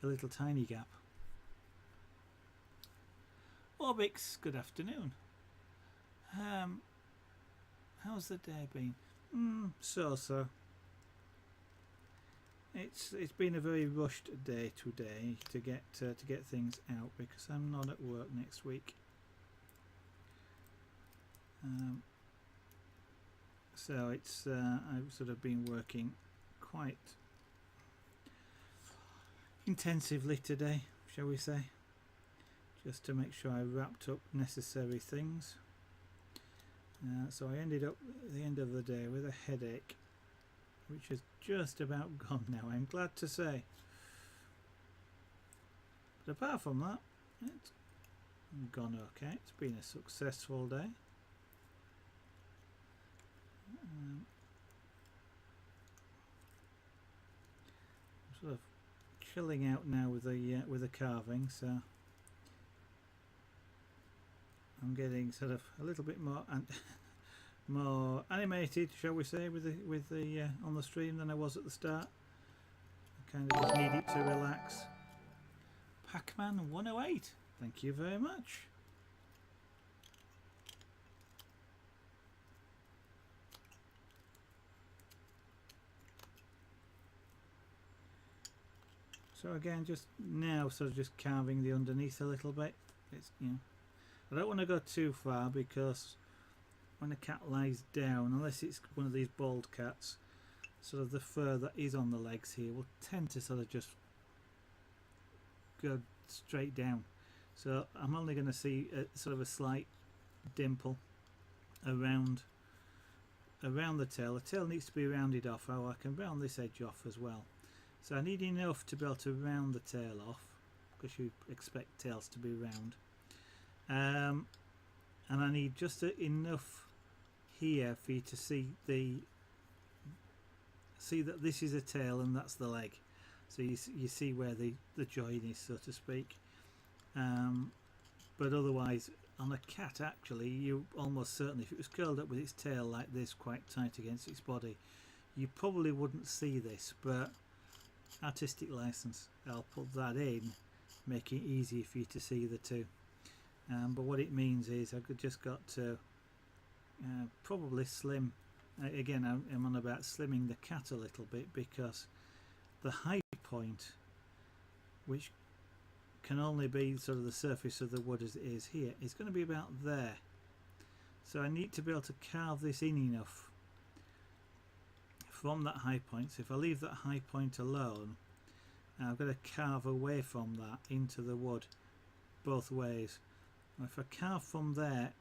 a little tiny gap. Orbix, good afternoon. How's the day been? So. It's been a very rushed day today to get things out, because I'm not at work next week. So it's I've sort of been working quite intensively today, shall we say, just to make sure I wrapped up necessary things. So I ended up at the end of the day with a headache, which is just about gone now, I'm glad to say. But apart from that, it's gone okay. It's been a successful day. I'm sort of chilling out now with the carving, so I'm getting sort of a little bit more more animated, shall we say, with the on the stream than I was at the start. I kind of just need it to relax. Pac-Man 108, thank you very much. So again, just now sort of just carving the underneath a little bit. It's, I don't want to go too far, because when a cat lies down, unless it's one of these bald cats, sort of the fur that is on the legs here will tend to sort of just go straight down. So I'm only going to see sort of a slight dimple around the tail. The tail needs to be rounded off. Oh, I can round this edge off as well. So I need enough to be able to round the tail off, because you expect tails to be round. And I need just enough here for you to see that this is a tail and that's the leg, so you see where the join is, so to speak. But otherwise, on a cat, actually, you almost certainly, if it was curled up with its tail like this, quite tight against its body, you probably wouldn't see this. But artistic license, I'll put that in, make it easier for you to see the two. But what it means is I've just got to probably slim. Again, I'm on about slimming the cat a little bit, because the high point, which can only be sort of the surface of the wood as it is here, is going to be about there. So I need to be able to carve this in enough from that high point. So if I leave that high point alone, I've got to carve away from that into the wood both ways. If I carve from there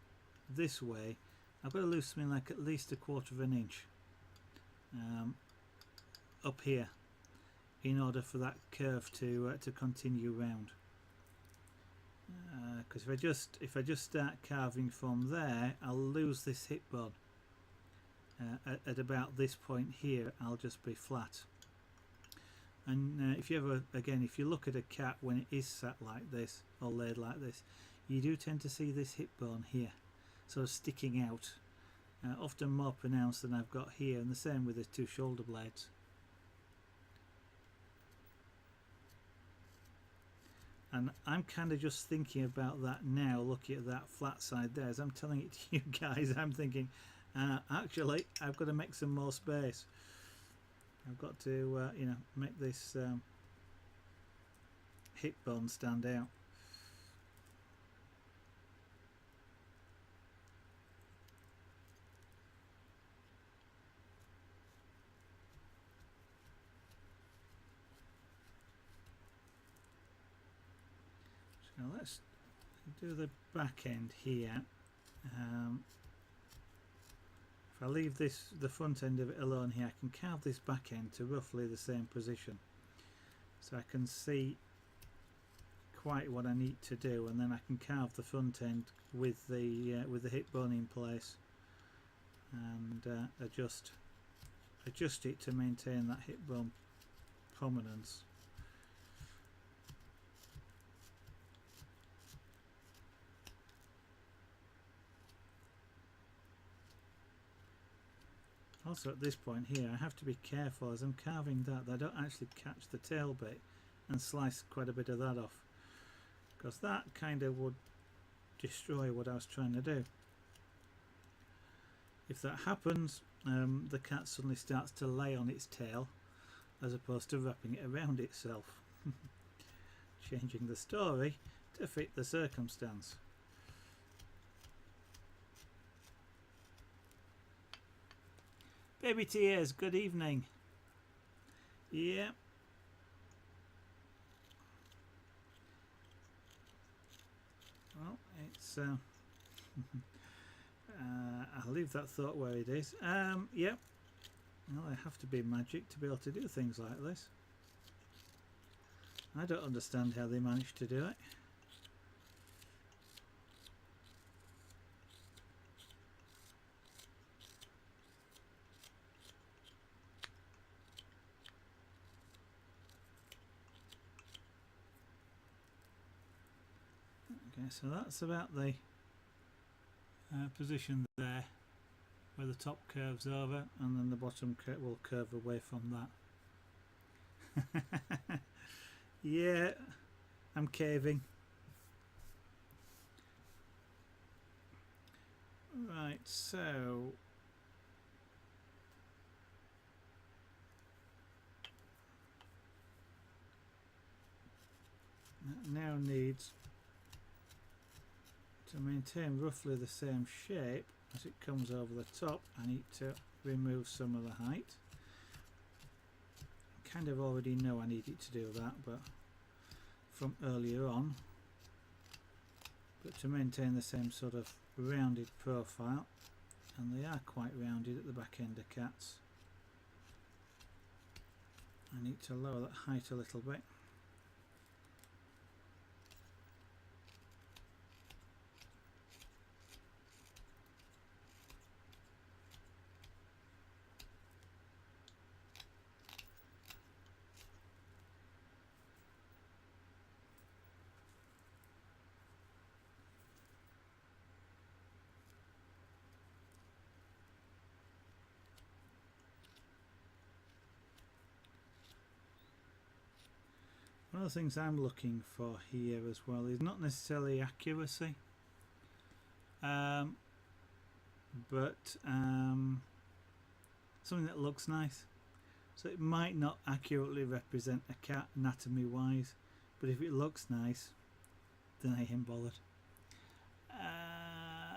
this way, I've got to lose something like at least 1/4 of an inch up here in order for that curve to continue round. Because if I just start carving from there, I'll lose this hip bone. At about this point here, I'll just be flat. And if you look at a cat when it is sat like this or laid like this, you do tend to see this hip bone here sort of sticking out, often more pronounced than I've got here, and the same with the two shoulder blades. And I'm kind of just thinking about that now, looking at that flat side there. As I'm telling it to you guys, I'm thinking, actually, I've got to make some more space. I've got to, make this hip bone stand out. So let's do the back end here. If I leave the front end of it alone here, I can carve this back end to roughly the same position, so I can see quite what I need to do, and then I can carve the front end with the hip bone in place, and adjust it to maintain that hip bone prominence. Also at this point here I have to be careful as I'm carving that I don't actually catch the tail bit and slice quite a bit of that off, because that kind of would destroy what I was trying to do. If that happens, the cat suddenly starts to lay on its tail as opposed to wrapping it around itself. Changing the story to fit the circumstance. Baby tears, good evening. Yeah. Well, it's I'll leave that thought where it is. Yep. Well, I have to be magic to be able to do things like this. I don't understand how they managed to do it. Okay, so that's about the position there, where the top curves over and then the bottom will curve away from that. Yeah, I'm caving. Right, so that now needs to maintain roughly the same shape as it comes over the top. I need to remove some of the height. I kind of already know I need it to do that, but from earlier on. But to maintain the same sort of rounded profile, and they are quite rounded at the back end of cats, I need to lower that height a little bit. One of the things I'm looking for here as well is not necessarily accuracy, but something that looks nice. So it might not accurately represent a cat anatomy wise, but if it looks nice, then I ain't bothered.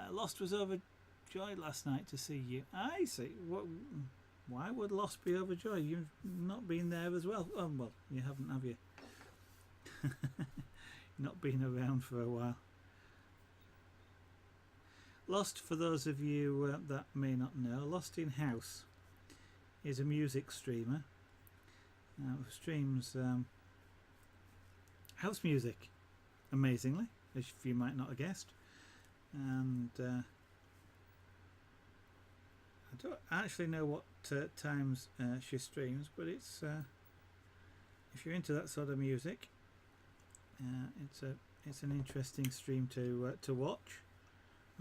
Lost was overjoyed last night to see you. I see. Why would Lost be overjoyed? You've not been there as well. Oh, well, you haven't, have you? Not been around for a while. Lost, for those of you that may not know, Lost in House is a music streamer who streams house music, amazingly, as you might not have guessed. And I don't actually know what times she streams, but it's if you're into that sort of music, it's an interesting stream to watch,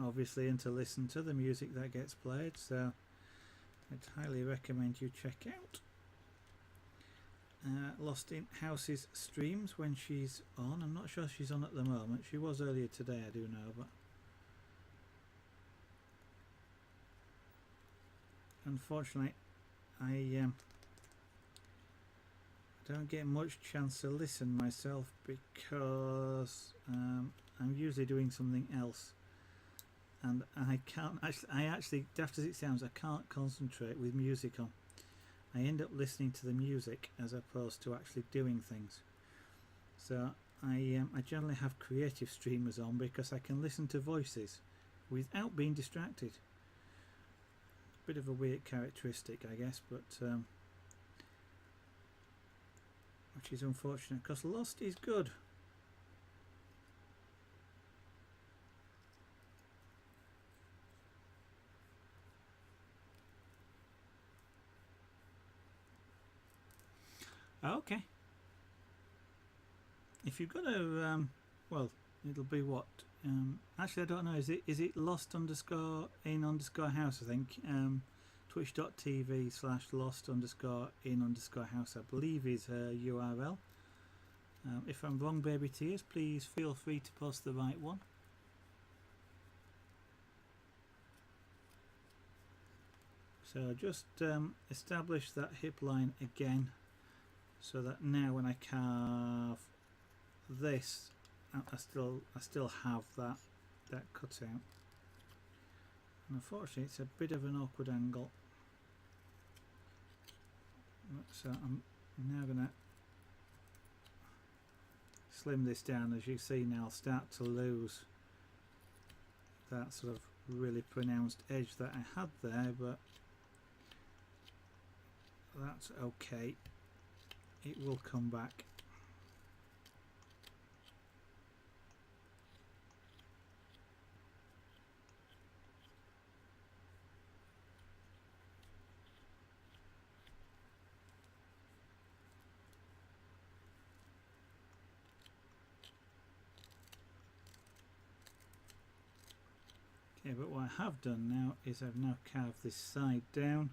obviously, and to listen to the music that gets played. So I'd highly recommend you check out Lost in House's streams when she's on. I'm not sure she's on at the moment. She was earlier today, I do know, but unfortunately I don't get much chance to listen myself because I'm usually doing something else, and I actually, daft as it sounds, I can't concentrate with music on. I end up listening to the music as opposed to actually doing things. So I generally have creative streamers on because I can listen to voices without being distracted. Bit of a weird characteristic, I guess, but which is unfortunate because Lost is good. Okay. If you've got a well, it'll be what? Actually, I don't know. Is it lost underscore in underscore house? I think twitch.tv/lost underscore in underscore house, I believe, is her URL. If I'm wrong, baby tears, please feel free to post the right one. So just establish that hip line again, so that now when I carve this, I still have that cut out. And unfortunately, it's a bit of an awkward angle. So I'm now going to slim this down. As you see now, I'll start to lose that sort of really pronounced edge that I had there, but that's okay. It will come back. Okay, but what I have done now is I've now carved this side down,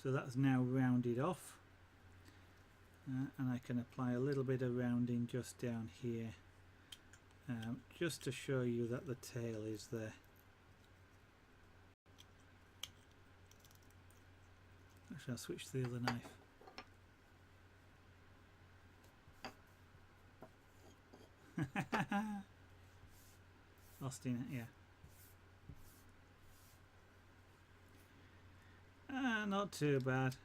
so that's now rounded off, and I can apply a little bit of rounding just down here, just to show you that the tail is there. Actually, I'll switch to the other knife. Lost in it, yeah. Not too bad.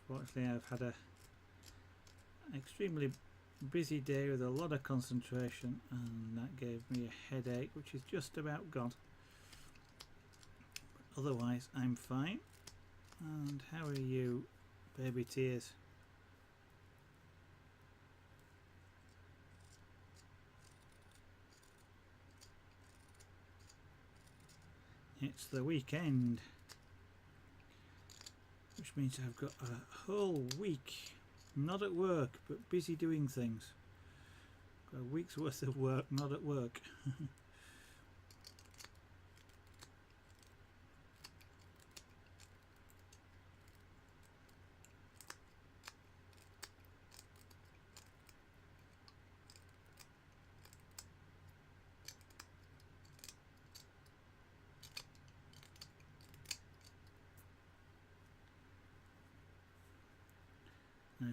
Fortunately, I've had an extremely busy day with a lot of concentration, and that gave me a headache, which is just about gone. But otherwise, I'm fine. And how are you, baby tears? It's the weekend, which means I've got a whole week not at work but busy doing things. Got a week's worth of work not at work.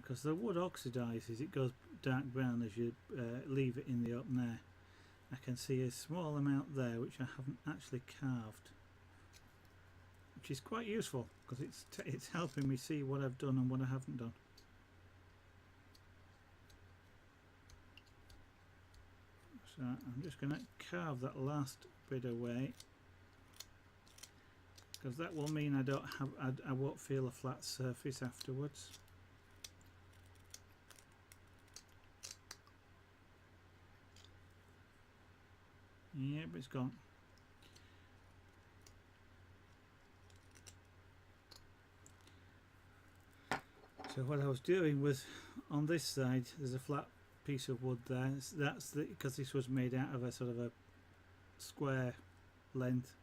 Because the wood oxidizes, it goes dark brown as you leave it in the open air. I can see a small amount there which I haven't actually carved, which is quite useful because it's helping me see what I've done and what I haven't done. So I'm just going to carve that last bit away, because that will mean I won't feel a flat surface afterwards. Yep, it's gone. So what I was doing was, on this side there's a flat piece of wood there. That's because this was made out of a sort of a square length.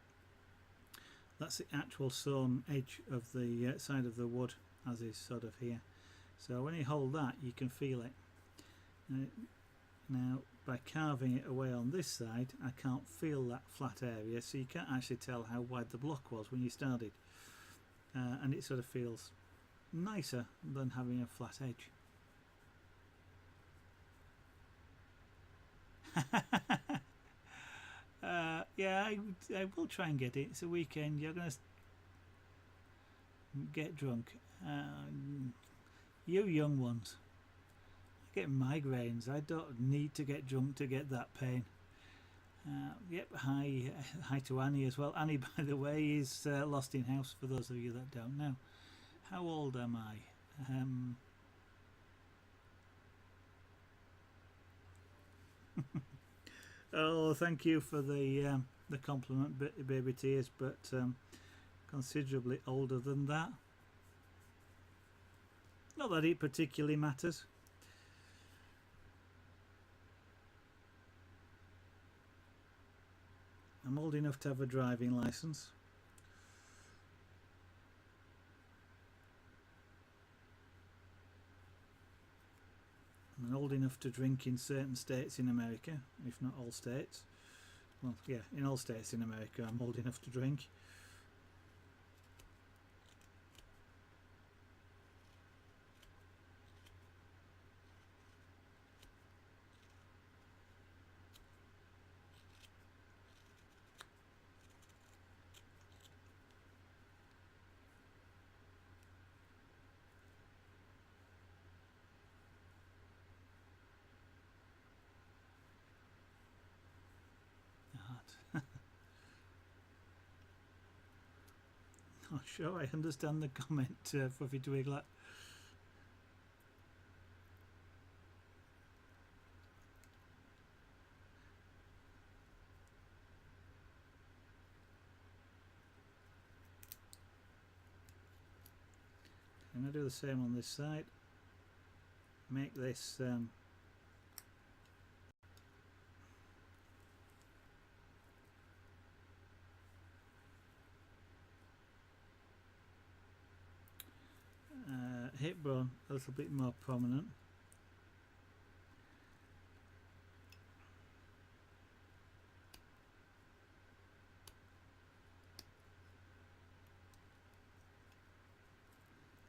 That's the actual sawn edge of the side of the wood, as is sort of here. So when you hold that, you can feel it. Now, by carving it away on this side, I can't feel that flat area, so you can't actually tell how wide the block was when you started. And it sort of feels nicer than having a flat edge. Yeah, I will try and get it. It's a weekend. You're going to get drunk. You young ones. I get migraines. I don't need to get drunk to get that pain. Yep, hi to Annie as well. Annie, by the way, is lost in house, for those of you that don't know. How old am I? Oh, thank you for the compliment, baby tears, but considerably older than that. Not that it particularly matters. I'm old enough to have a driving licence. I'm old enough to drink in certain states in America, if not all states. Well, yeah, in all states in America I'm old enough to drink. Not sure I understand the comment, Fluffy Twiglet. I'm going to do the same on this side. Make this hip bone a little bit more prominent.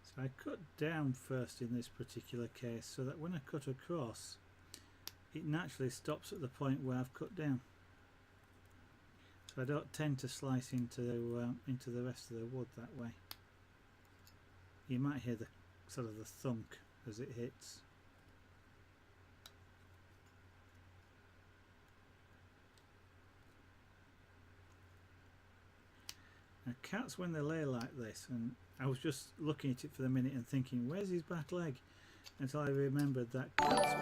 So I cut down first in this particular case, so that when I cut across it naturally stops at the point where I've cut down. So I don't tend to slice into the rest of the wood that way. You might hear the sort of the thunk as it hits. Now cats, when they lay like this, and I was just looking at it for a minute and thinking, where's his back leg? Until I remembered that cats...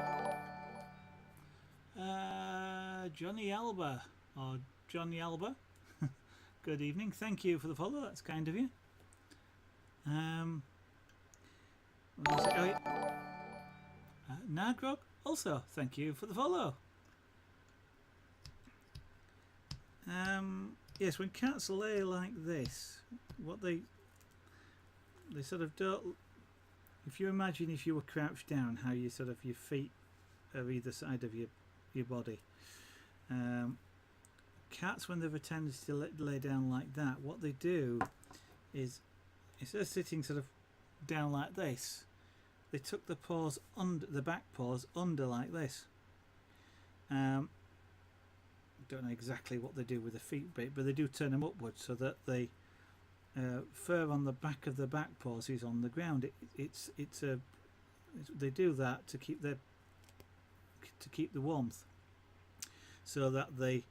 Johnny Alba, or Johnny Alba, good evening, thank you for the follow, that's kind of you. Nagrog, also thank you for the follow. Yes, when cats lay like this, what they sort of don't. If you imagine if you were crouched down, how you sort of your feet are either side of your body. Cats, when they've a tendency to lay down like that, what they do is, instead of sitting sort of down like this, they tuck the paws under, the back paws under like this. Don't know exactly what they do with the feet bit, but they do turn them upwards so that the fur on the back of the back paws is on the ground. They do that to keep the warmth, so that the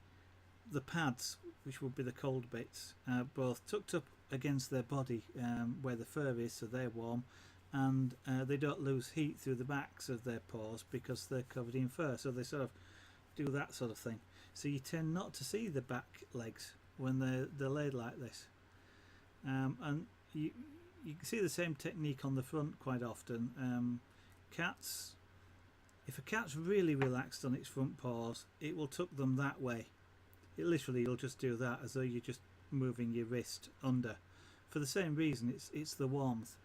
pads, which would be the cold bits, are both tucked up against their body where the fur is, so they're warm, and they don't lose heat through the backs of their paws because they're covered in fur. So they sort of do that sort of thing. So you tend not to see the back legs when they're laid like this, and you can see the same technique on the front quite often. Cats, if a cat's really relaxed on its front paws, it will tuck them that way. It literally will just do that, as though you're just moving your wrist under, for the same reason. It's the warmth.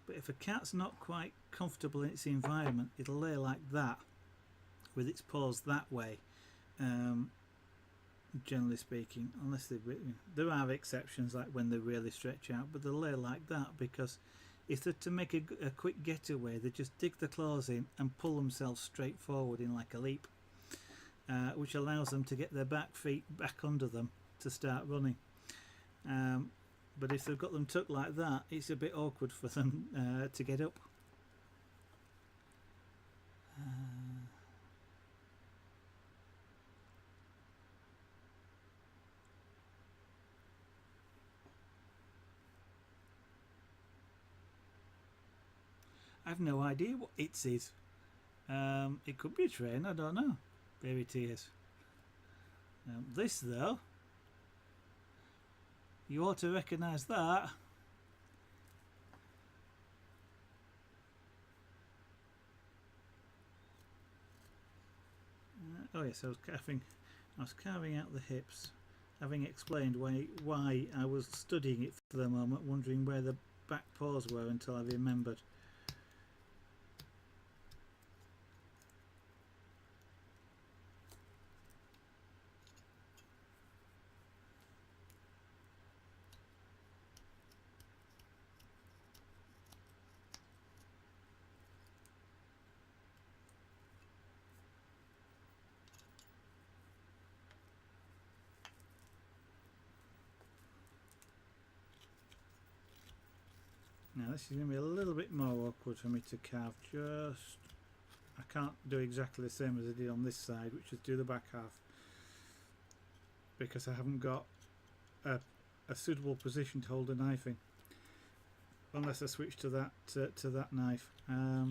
But if a cat's not quite comfortable in its environment, it'll lay like that with its paws that way. Generally speaking, unless there are exceptions, like when they really stretch out, but they'll lay like that because if they're to make a quick getaway, they just dig the claws in and pull themselves straight forward in like a leap, which allows them to get their back feet back under them to start running. But if they've got them tucked like that, it's a bit awkward for them to get up. I've no idea what it is. It could be a train, I don't know. Baby tears. This though, you ought to recognise that. oh yes, I was carving out the hips, having explained why I was studying it for the moment, wondering where the back paws were until I remembered. Now this is going to be a little bit more awkward for me to carve. I can't do exactly the same as I did on this side, which is do the back half, because I haven't got a suitable position to hold a knife in, unless I switch to that knife. As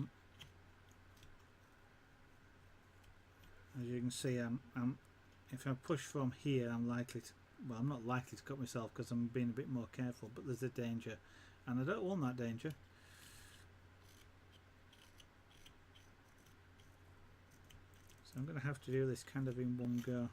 you can see, if I push from here, I'm likely to, well, I'm not likely to cut myself because I'm being a bit more careful, but there's a danger, and I don't want that danger. So I'm going to have to do this kind of in one go.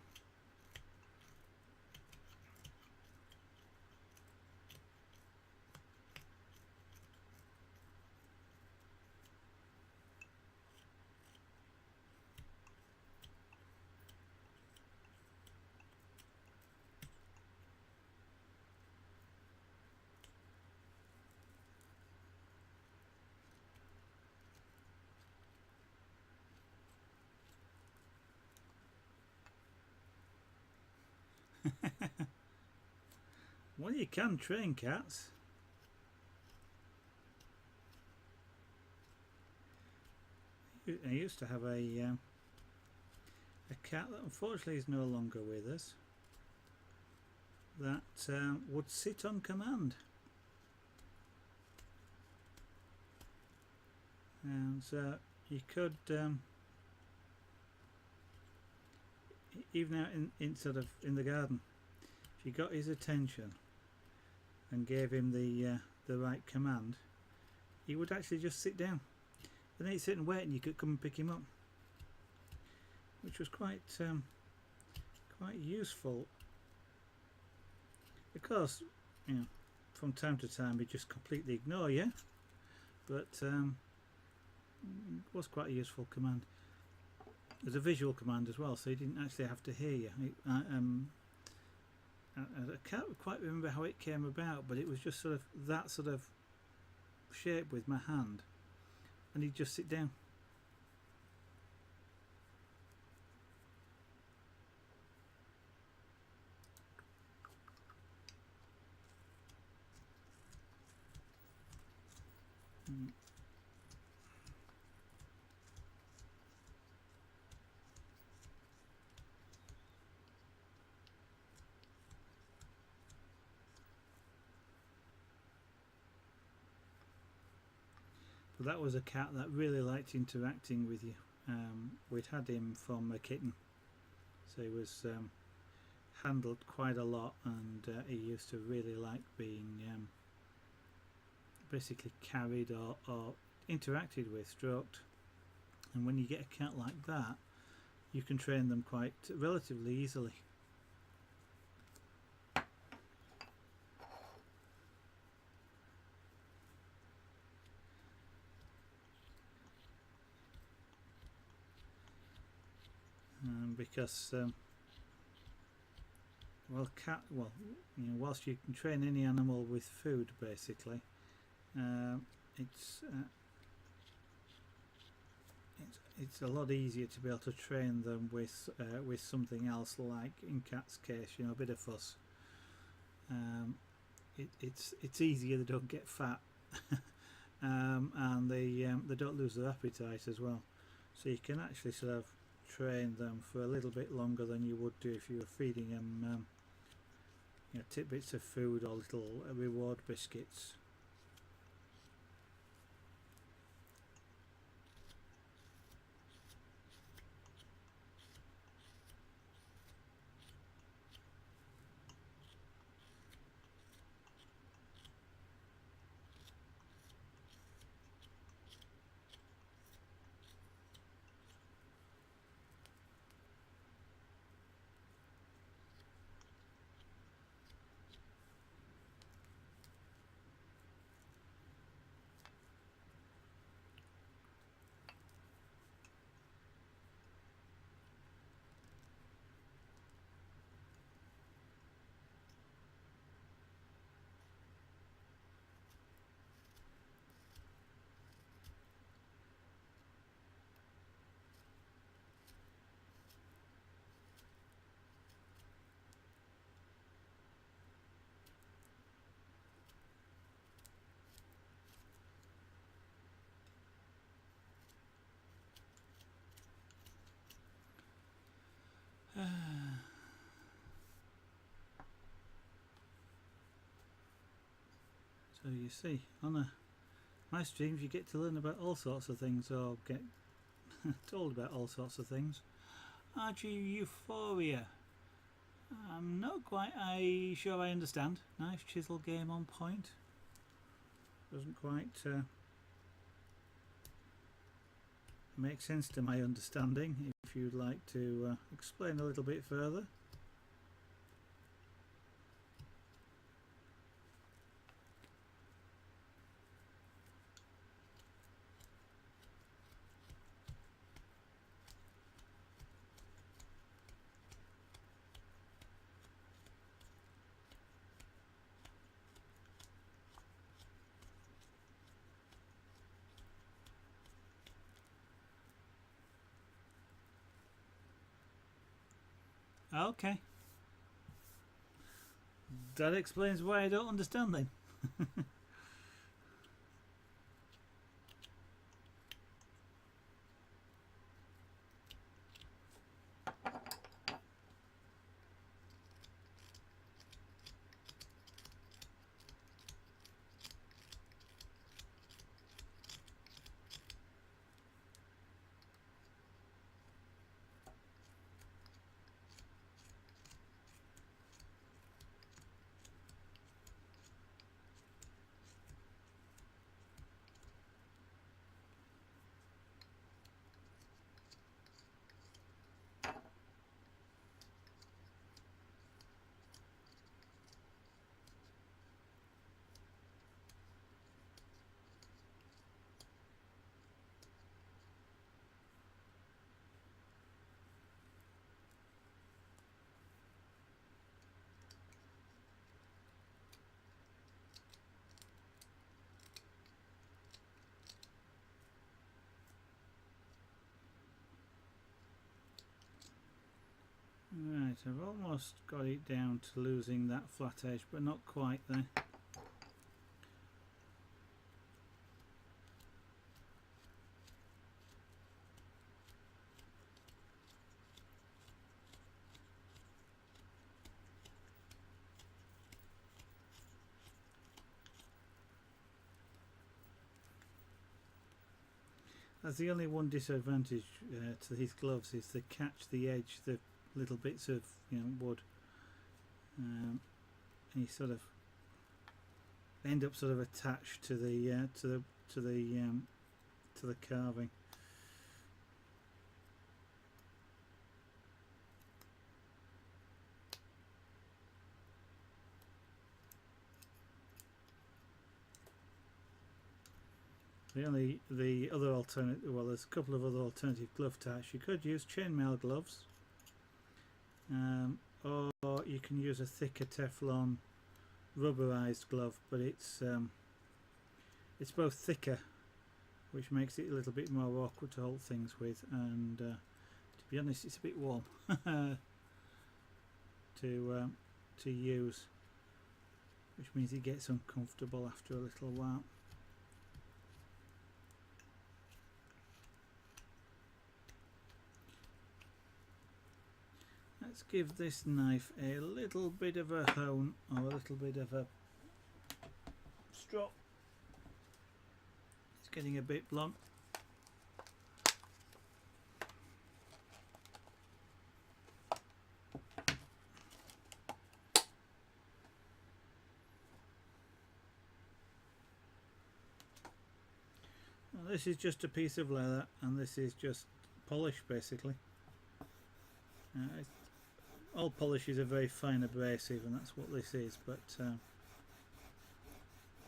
Well, you can train cats. I used to have a cat that unfortunately is no longer with us, that would sit on command. And so you could, even out in sort of in the garden, if you got his attention and gave him the right command, he would actually just sit down, and then he'd sit and wait, and you could come and pick him up, which was quite useful. Of course, you know, from time to time he'd just completely ignore you, but it was quite a useful command. There's a visual command as well, so he didn't actually have to hear you. I can't quite remember how it came about, but it was just sort of that sort of shape with my hand, and he'd just sit down. But that was a cat that really liked interacting with you. We'd had him from a kitten, so he was handled quite a lot, and he used to really like being basically carried or interacted with, stroked. And when you get a cat like that, you can train them quite relatively easily. Because whilst you can train any animal with food, basically, it's a lot easier to be able to train them with something else, like in cat's case, you know, a bit of fuss. It's easier, they don't get fat, and they don't lose their appetite as well. So you can actually sort of train them for a little bit longer than you would do if you were feeding them you know, tidbits of food or little reward biscuits. So you see, on my streams you get to learn about all sorts of things, or get told about all sorts of things. Aren't you Euphoria? I'm not quite sure I understand. Nice chisel game on point. Doesn't quite make sense to my understanding. If you'd like to explain a little bit further. Okay. That explains why I don't understand then. Right, I've almost got it down to losing that flat edge, but not quite there. That's the only one disadvantage to these gloves, is they catch the edge, the little bits of wood, and you sort of end up sort of attached to the carving. The other alternative, well, there's a couple of other alternative glove types. You could use chainmail gloves, or you can use a thicker Teflon rubberized glove, but it's both thicker, which makes it a little bit more awkward to hold things with, and to be honest, it's a bit warm to use, which means it gets uncomfortable after a little while. Let's give this knife a little bit of a hone, or a little bit of a strop. It's getting a bit blunt. Well, this is just a piece of leather, and this is just polish basically. All polishes are very fine abrasive, and that's what this is, but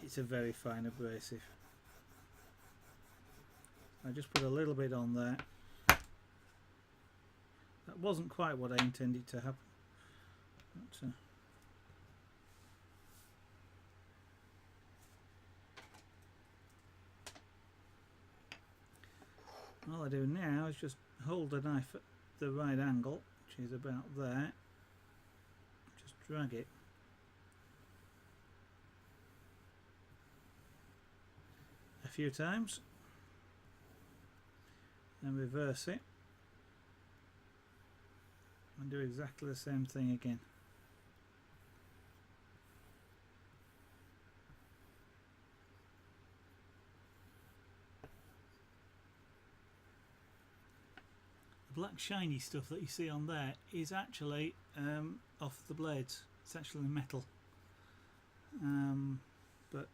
it's a very fine abrasive. I just put a little bit on there. That wasn't quite what I intended to happen, but, all I do now is just hold the knife at the right angle, which is about there. Just drag it. A few times, then reverse it, and do exactly the same thing again. black shiny stuff that you see on there is actually off the blades. It's actually metal, but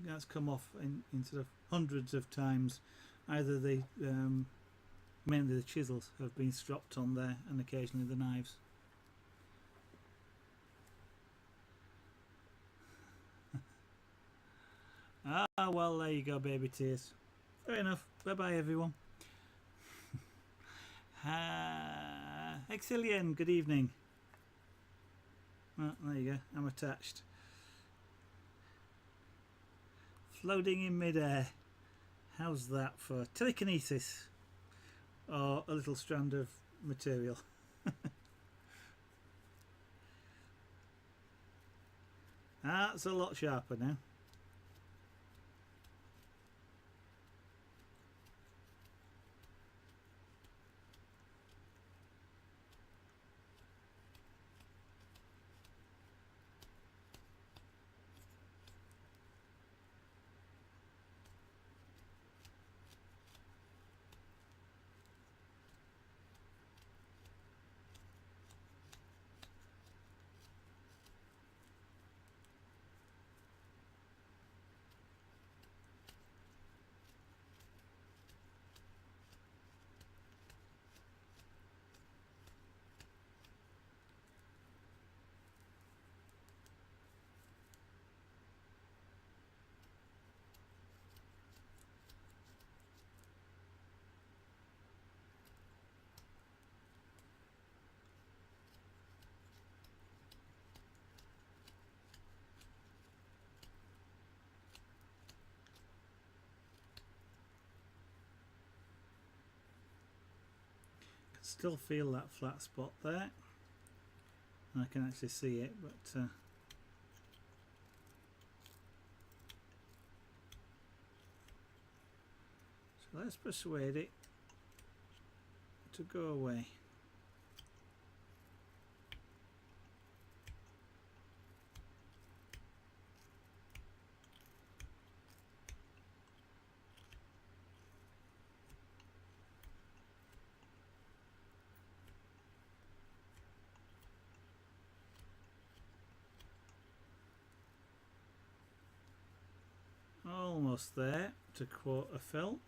that's come off in sort of hundreds of times. Either the mainly the chisels have been stropped on there, and occasionally the knives. Ah, well, there you go, baby tears. Fair enough. Bye bye, everyone. Exilian, good evening. Well, there you go. I'm attached. Floating in midair. How's that for telekinesis? Or a little strand of material? That's a lot sharper now. Still feel that flat spot there. I can actually see it, but so let's persuade it to go away. Almost there, to quote a film.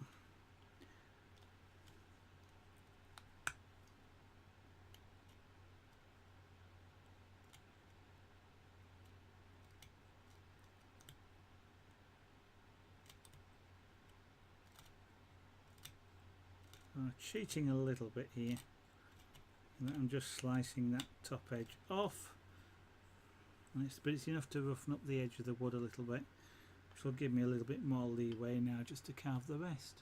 I'm cheating a little bit here. I'm just slicing that top edge off, but it's enough to roughen up the edge of the wood a little bit, which will give me a little bit more leeway now just to carve the rest.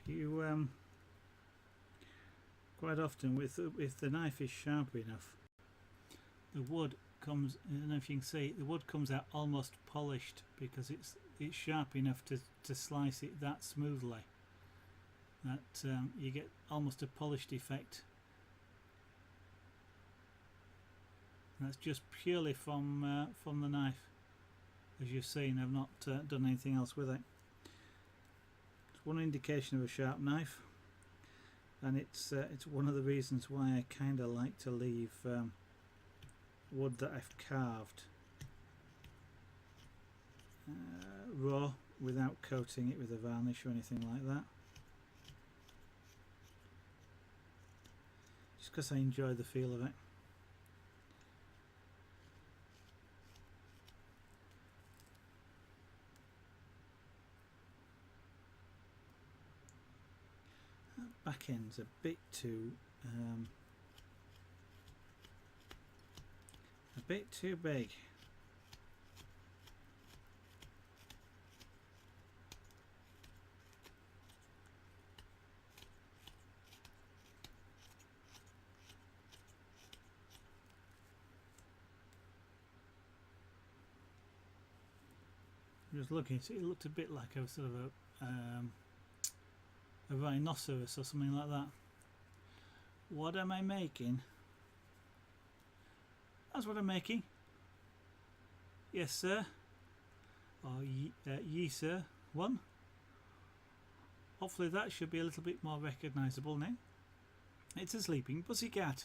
You quite often, if the knife is sharp enough, the wood comes, I don't know if you can see, the wood comes out almost polished because it's sharp enough to slice it that smoothly that you get almost a polished effect. That's just purely from the knife. As you've seen, I've not done anything else with it. One indication of a sharp knife, and it's one of the reasons why I kind of like to leave wood that I've carved raw without coating it with a varnish or anything like that, just because I enjoy the feel of it. Back end's a bit too big. Just looking, it looked a bit like a sort of a rhinoceros or something like that. What am I making? That's what I'm making. Yes, sir. Or ye sir. One. Hopefully that should be a little bit more recognisable now. It's a sleeping pussycat.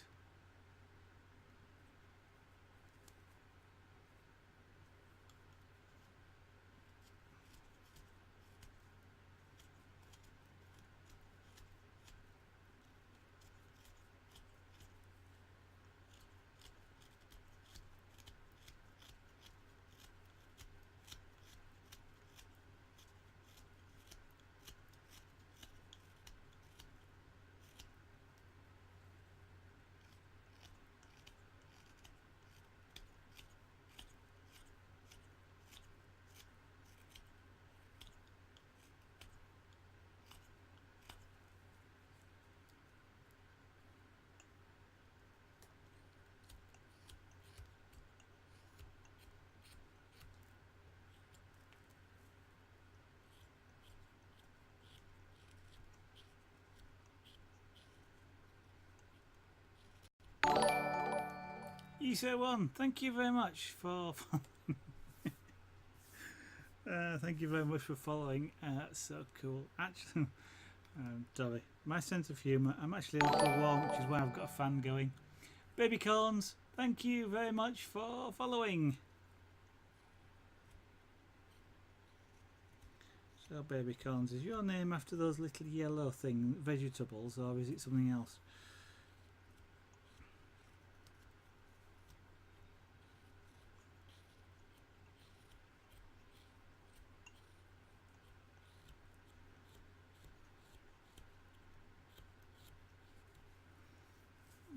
One, thank you very much for thank you very much for following. So cool. Actually, sorry, my sense of humour. I'm actually a little warm, which is why I've got a fan going. Baby corns, thank you very much for following. So baby corns, is your name after those little yellow vegetables, or is it something else?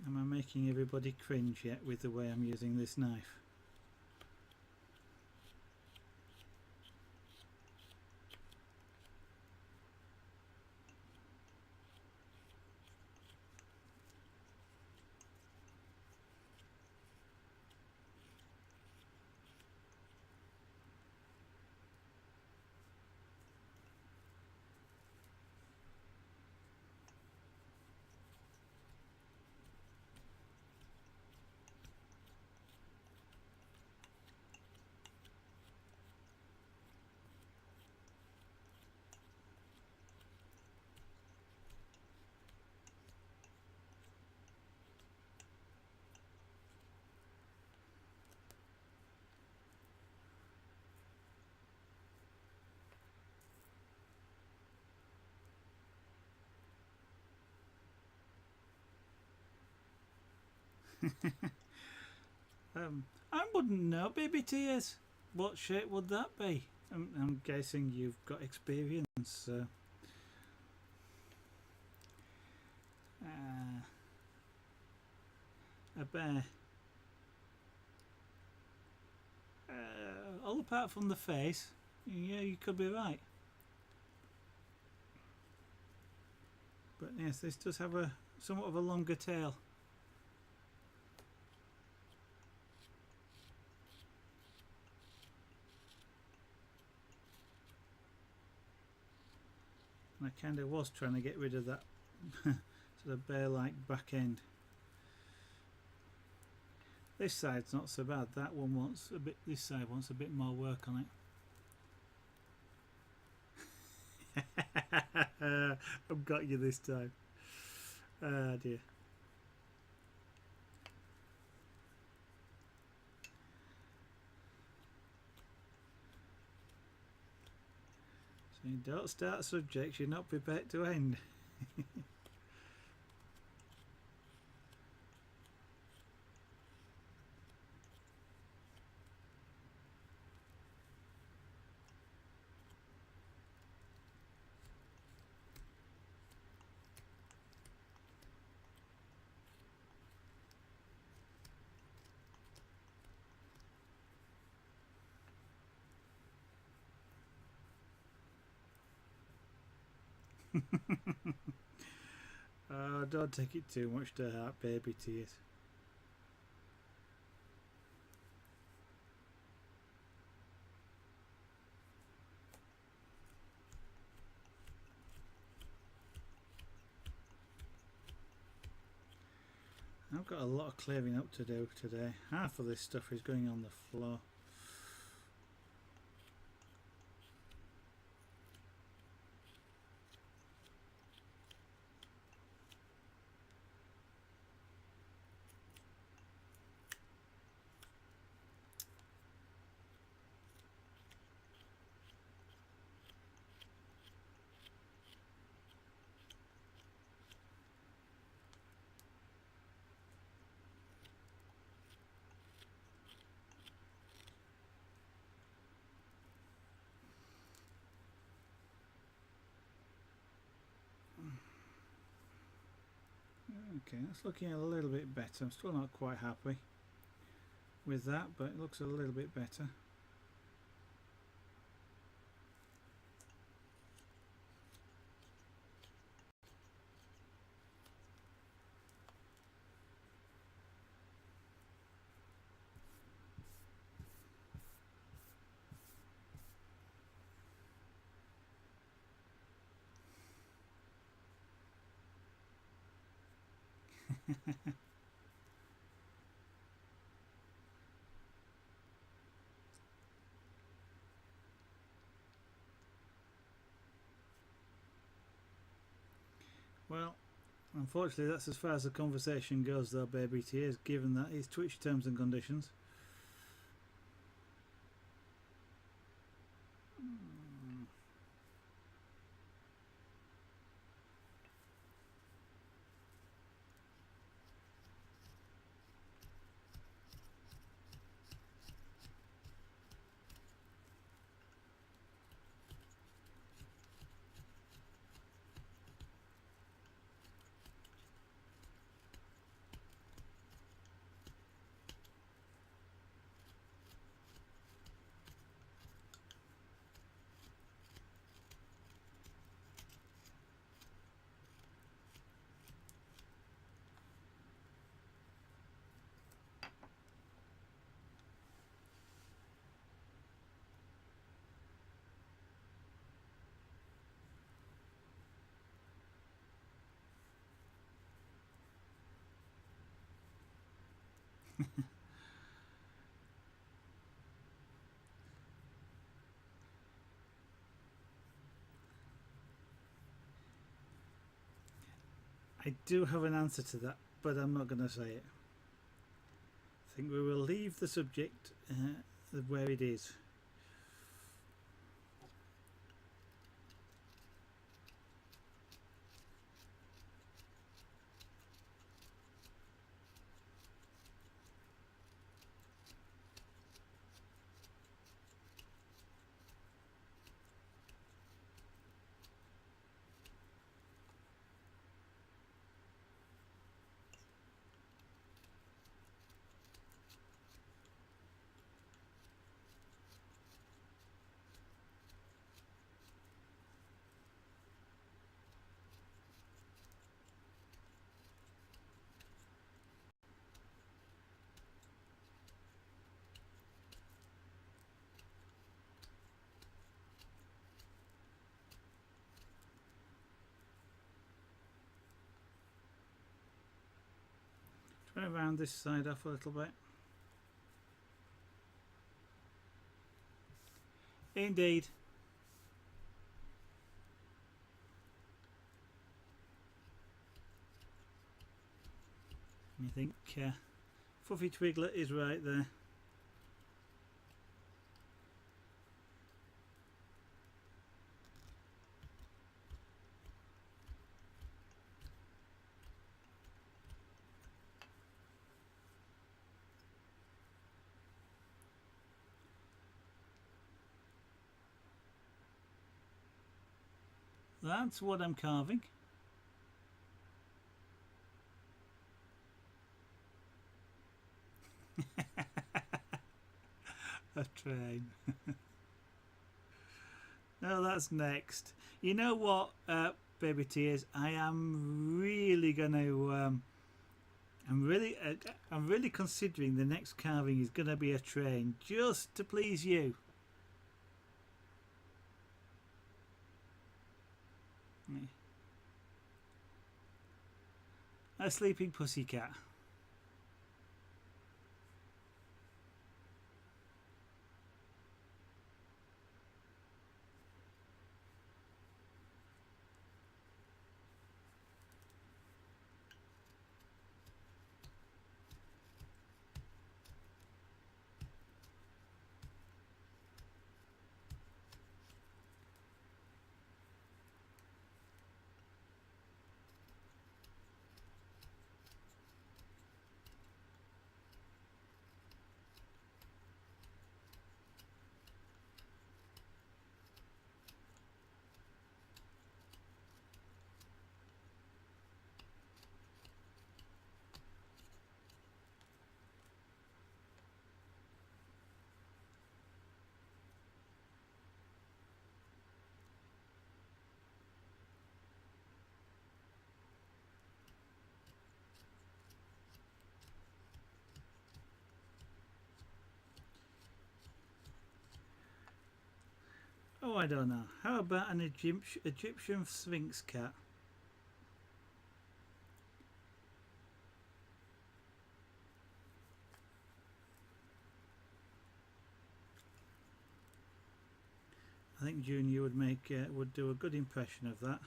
Am I making everybody cringe yet with the way I'm using this knife? I wouldn't know, baby tears. What shape would that be? I'm guessing you've got experience. A bear. All apart from the face. Yeah, you could be right. But yes, this does have a somewhat of a longer tail. I kind of was trying to get rid of that sort of bear-like back end. This side's not so bad. That one wants a bit. This side wants a bit more work on it. I've got you this time. Ah dear. So you don't start subjects you're not prepared to end. Oh, don't take it too much to heart, baby tears. I've got a lot of clearing up to do today. Half of this stuff is going on the floor. Okay, that's looking a little bit better. I'm still not quite happy with that, but it looks a little bit better. Well, unfortunately that's as far as the conversation goes though, baby tears, given that is Twitch terms and conditions. I do have an answer to that, but I'm not going to say it. I think we will leave the subject where it is. Try to round this side off a little bit. Indeed. I think Fluffy Twiggler is right there. That's what I'm carving. A train. No, that's next. You know what, baby tears? I am really gonna. I'm really considering the next carving is gonna be a train, just to please you. A sleeping pussycat. Oh, I don't know. How about an Egyptian Sphinx cat? I think Junior would do a good impression of that.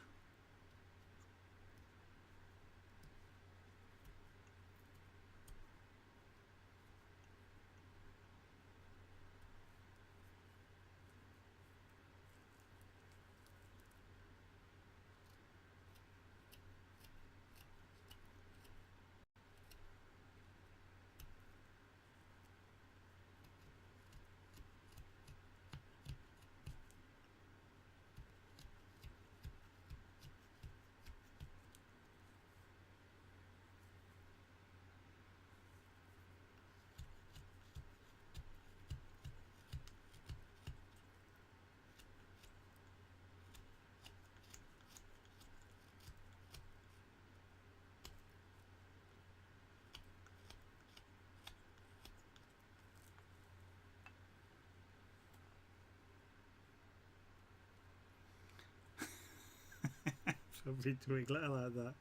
Probably Twiglet like that.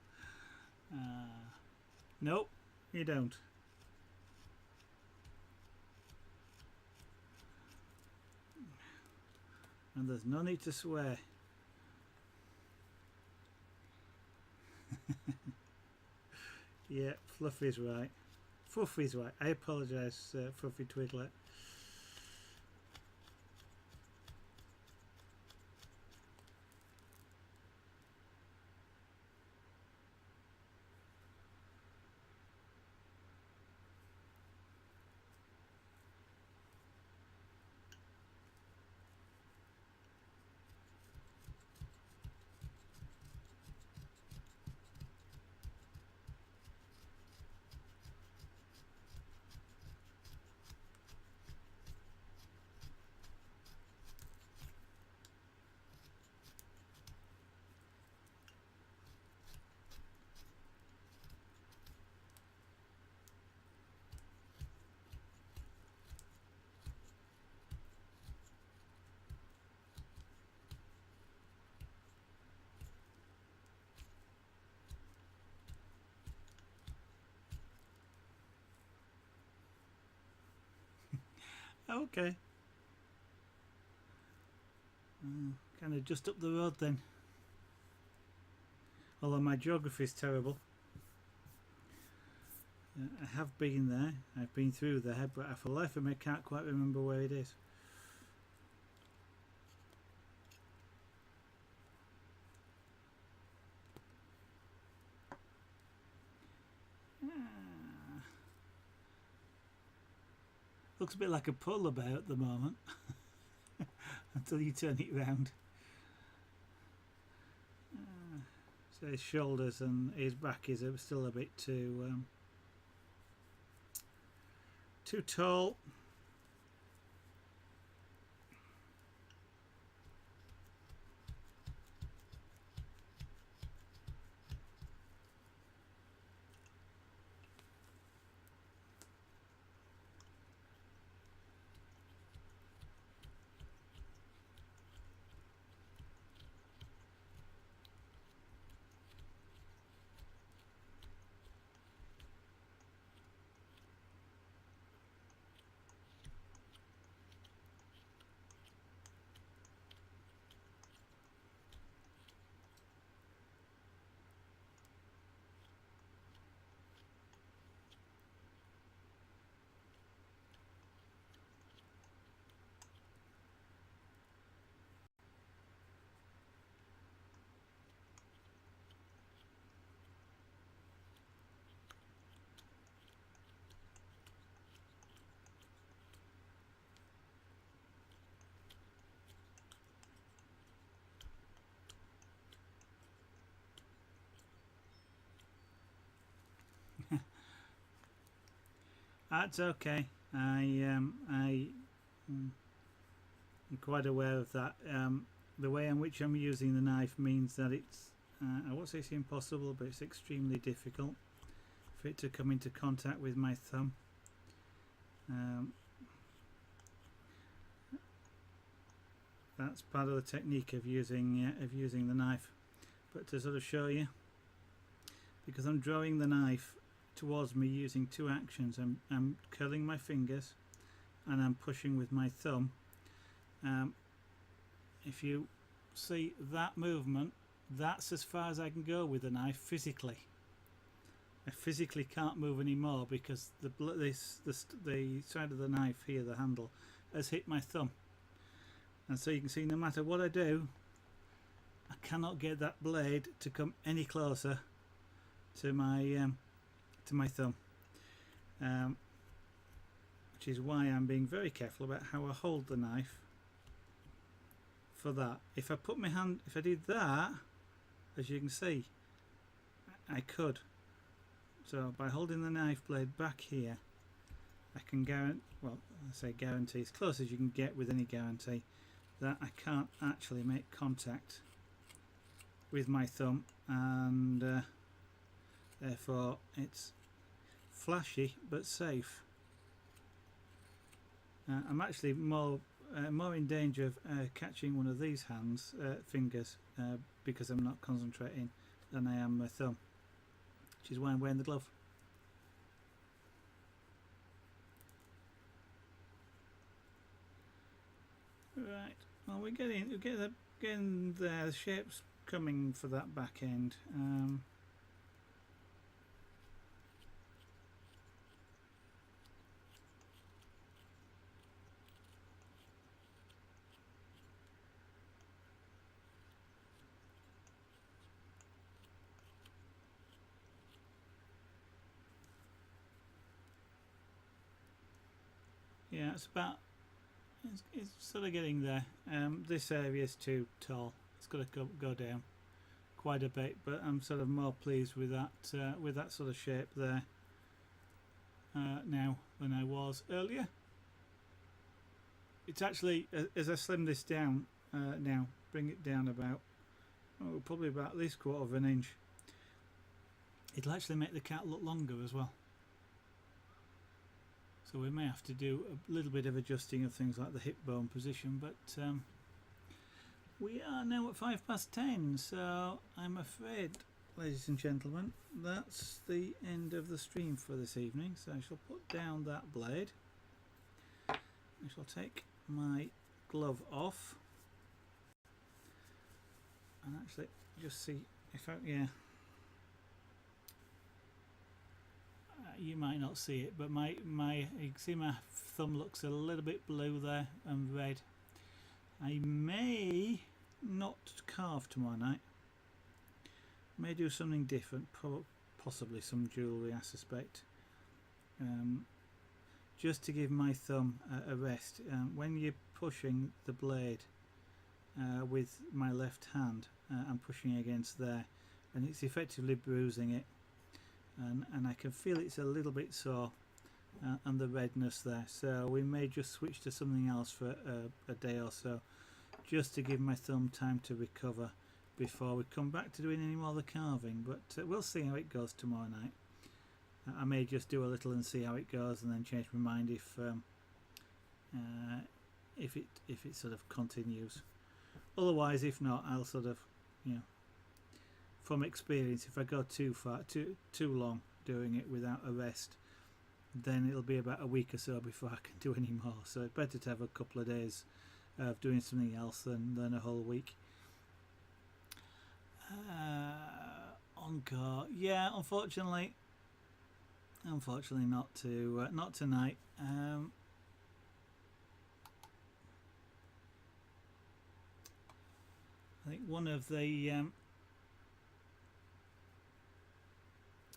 Nope, you don't. And there's no need to swear. Yeah, Fluffy's right. Fluffy's right. I apologise, Fluffy Twiglet. Okay. Kind of just up the road then. Although my geography is terrible. I have been there, I've been through there, but for the life of me I can't quite remember where it is. Looks a bit like a polar bear at the moment. Until you turn it round. So his shoulders and his back is still a bit too tall. That's okay. I'm quite aware of that. The way in which I'm using the knife means that it's I won't say it's impossible, but it's extremely difficult for it to come into contact with my thumb. that's part of the technique of using the knife. But to sort of show you, because I'm drawing the knife towards me using two actions, I'm curling my fingers and I'm pushing with my thumb. If you see that movement, that's as far as I can go with the knife physically. I physically can't move anymore because the side of the knife here, the handle, has hit my thumb. And so you can see no matter what I do, I cannot get that blade to come any closer to my thumb, which is why I'm being very careful about how I hold the knife for that. If I put my hand, if I did that, as you can see, I could. So by holding the knife blade back here, I can guarantee, well, I say guarantee, as close as you can get with any guarantee, that I can't actually make contact with my thumb, and therefore it's flashy but safe. I'm actually more in danger of catching one of these fingers because I'm not concentrating, than I am my thumb, which is why I'm wearing the glove. Right, well, we're getting the shapes coming for that back end. Yeah, it's sort of getting there. This area is too tall. It's got to go down quite a bit, but I'm sort of more pleased with that sort of shape there now than I was earlier. It's actually, as I slim this down now, bring it down about, probably about at least 1/4 of an inch, it'll actually make the cat look longer as well. So we may have to do a little bit of adjusting of things like the hip bone position, but we are now at 10:05, so I'm afraid, ladies and gentlemen, that's the end of the stream for this evening. So I shall put down that blade. I shall take my glove off and actually just see if yeah. You might not see it, but you can see my thumb looks a little bit blue there and red. I may not carve tomorrow night. May do something different, possibly some jewellery, I suspect. Just to give my thumb a rest. When you're pushing the blade with my left hand, I'm pushing against there, and it's effectively bruising it. And I can feel it's a little bit sore, and the redness there, so we may just switch to something else for a day or so, just to give my thumb time to recover before we come back to doing any more of the carving. But we'll see how it goes tomorrow night. I may just do a little and see how it goes, and then change my mind if it sort of continues. Otherwise, if not, I'll sort of, from experience, if I go too long doing it without a rest, then it'll be about a week or so before I can do any more. So it's better to have a couple of days of doing something else than a whole week. Encore, yeah. Unfortunately not tonight. I think one of the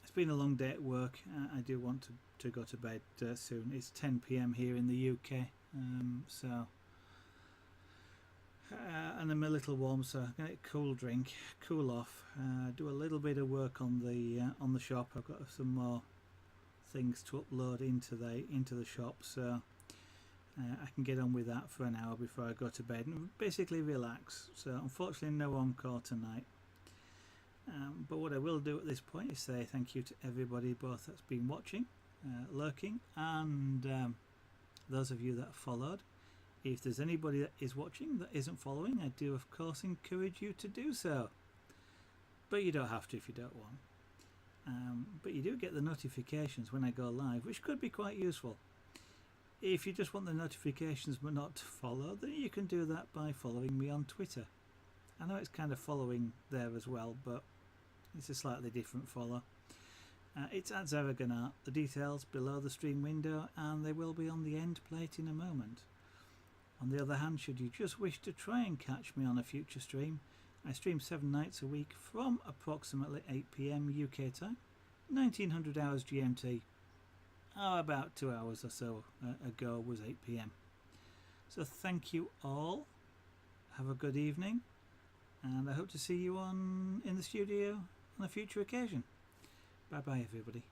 it's been a long day at work. I do want to go to bed soon. It's 10 PM here in the UK, so and I'm a little warm, so I'm gonna get a cool drink, cool off, do a little bit of work on the shop. I've got some more things to upload into the shop, so I can get on with that for an hour before I go to bed and basically relax. So unfortunately no encore tonight. But what I will do at this point is say thank you to everybody, both that's been watching, lurking, and those of you that have followed. If there's anybody that is watching that isn't following, I do of course encourage you to do so. But you don't have to if you don't want. But you do get the notifications when I go live, which could be quite useful. If you just want the notifications but not to follow, then you can do that by following me on Twitter. I know it's kind of following there as well, but it's a slightly different follow. It's at Zaragonart, the details below the stream window, and they will be on the end plate in a moment. On the other hand, should you just wish to try and catch me on a future stream, I stream 7 nights a week from approximately 8 PM UK time, 1900 hours GMT. About 2 hours or so ago was 8 PM. So thank you all. Have a good evening, and I hope to see you in the studio on a future occasion. Bye bye everybody.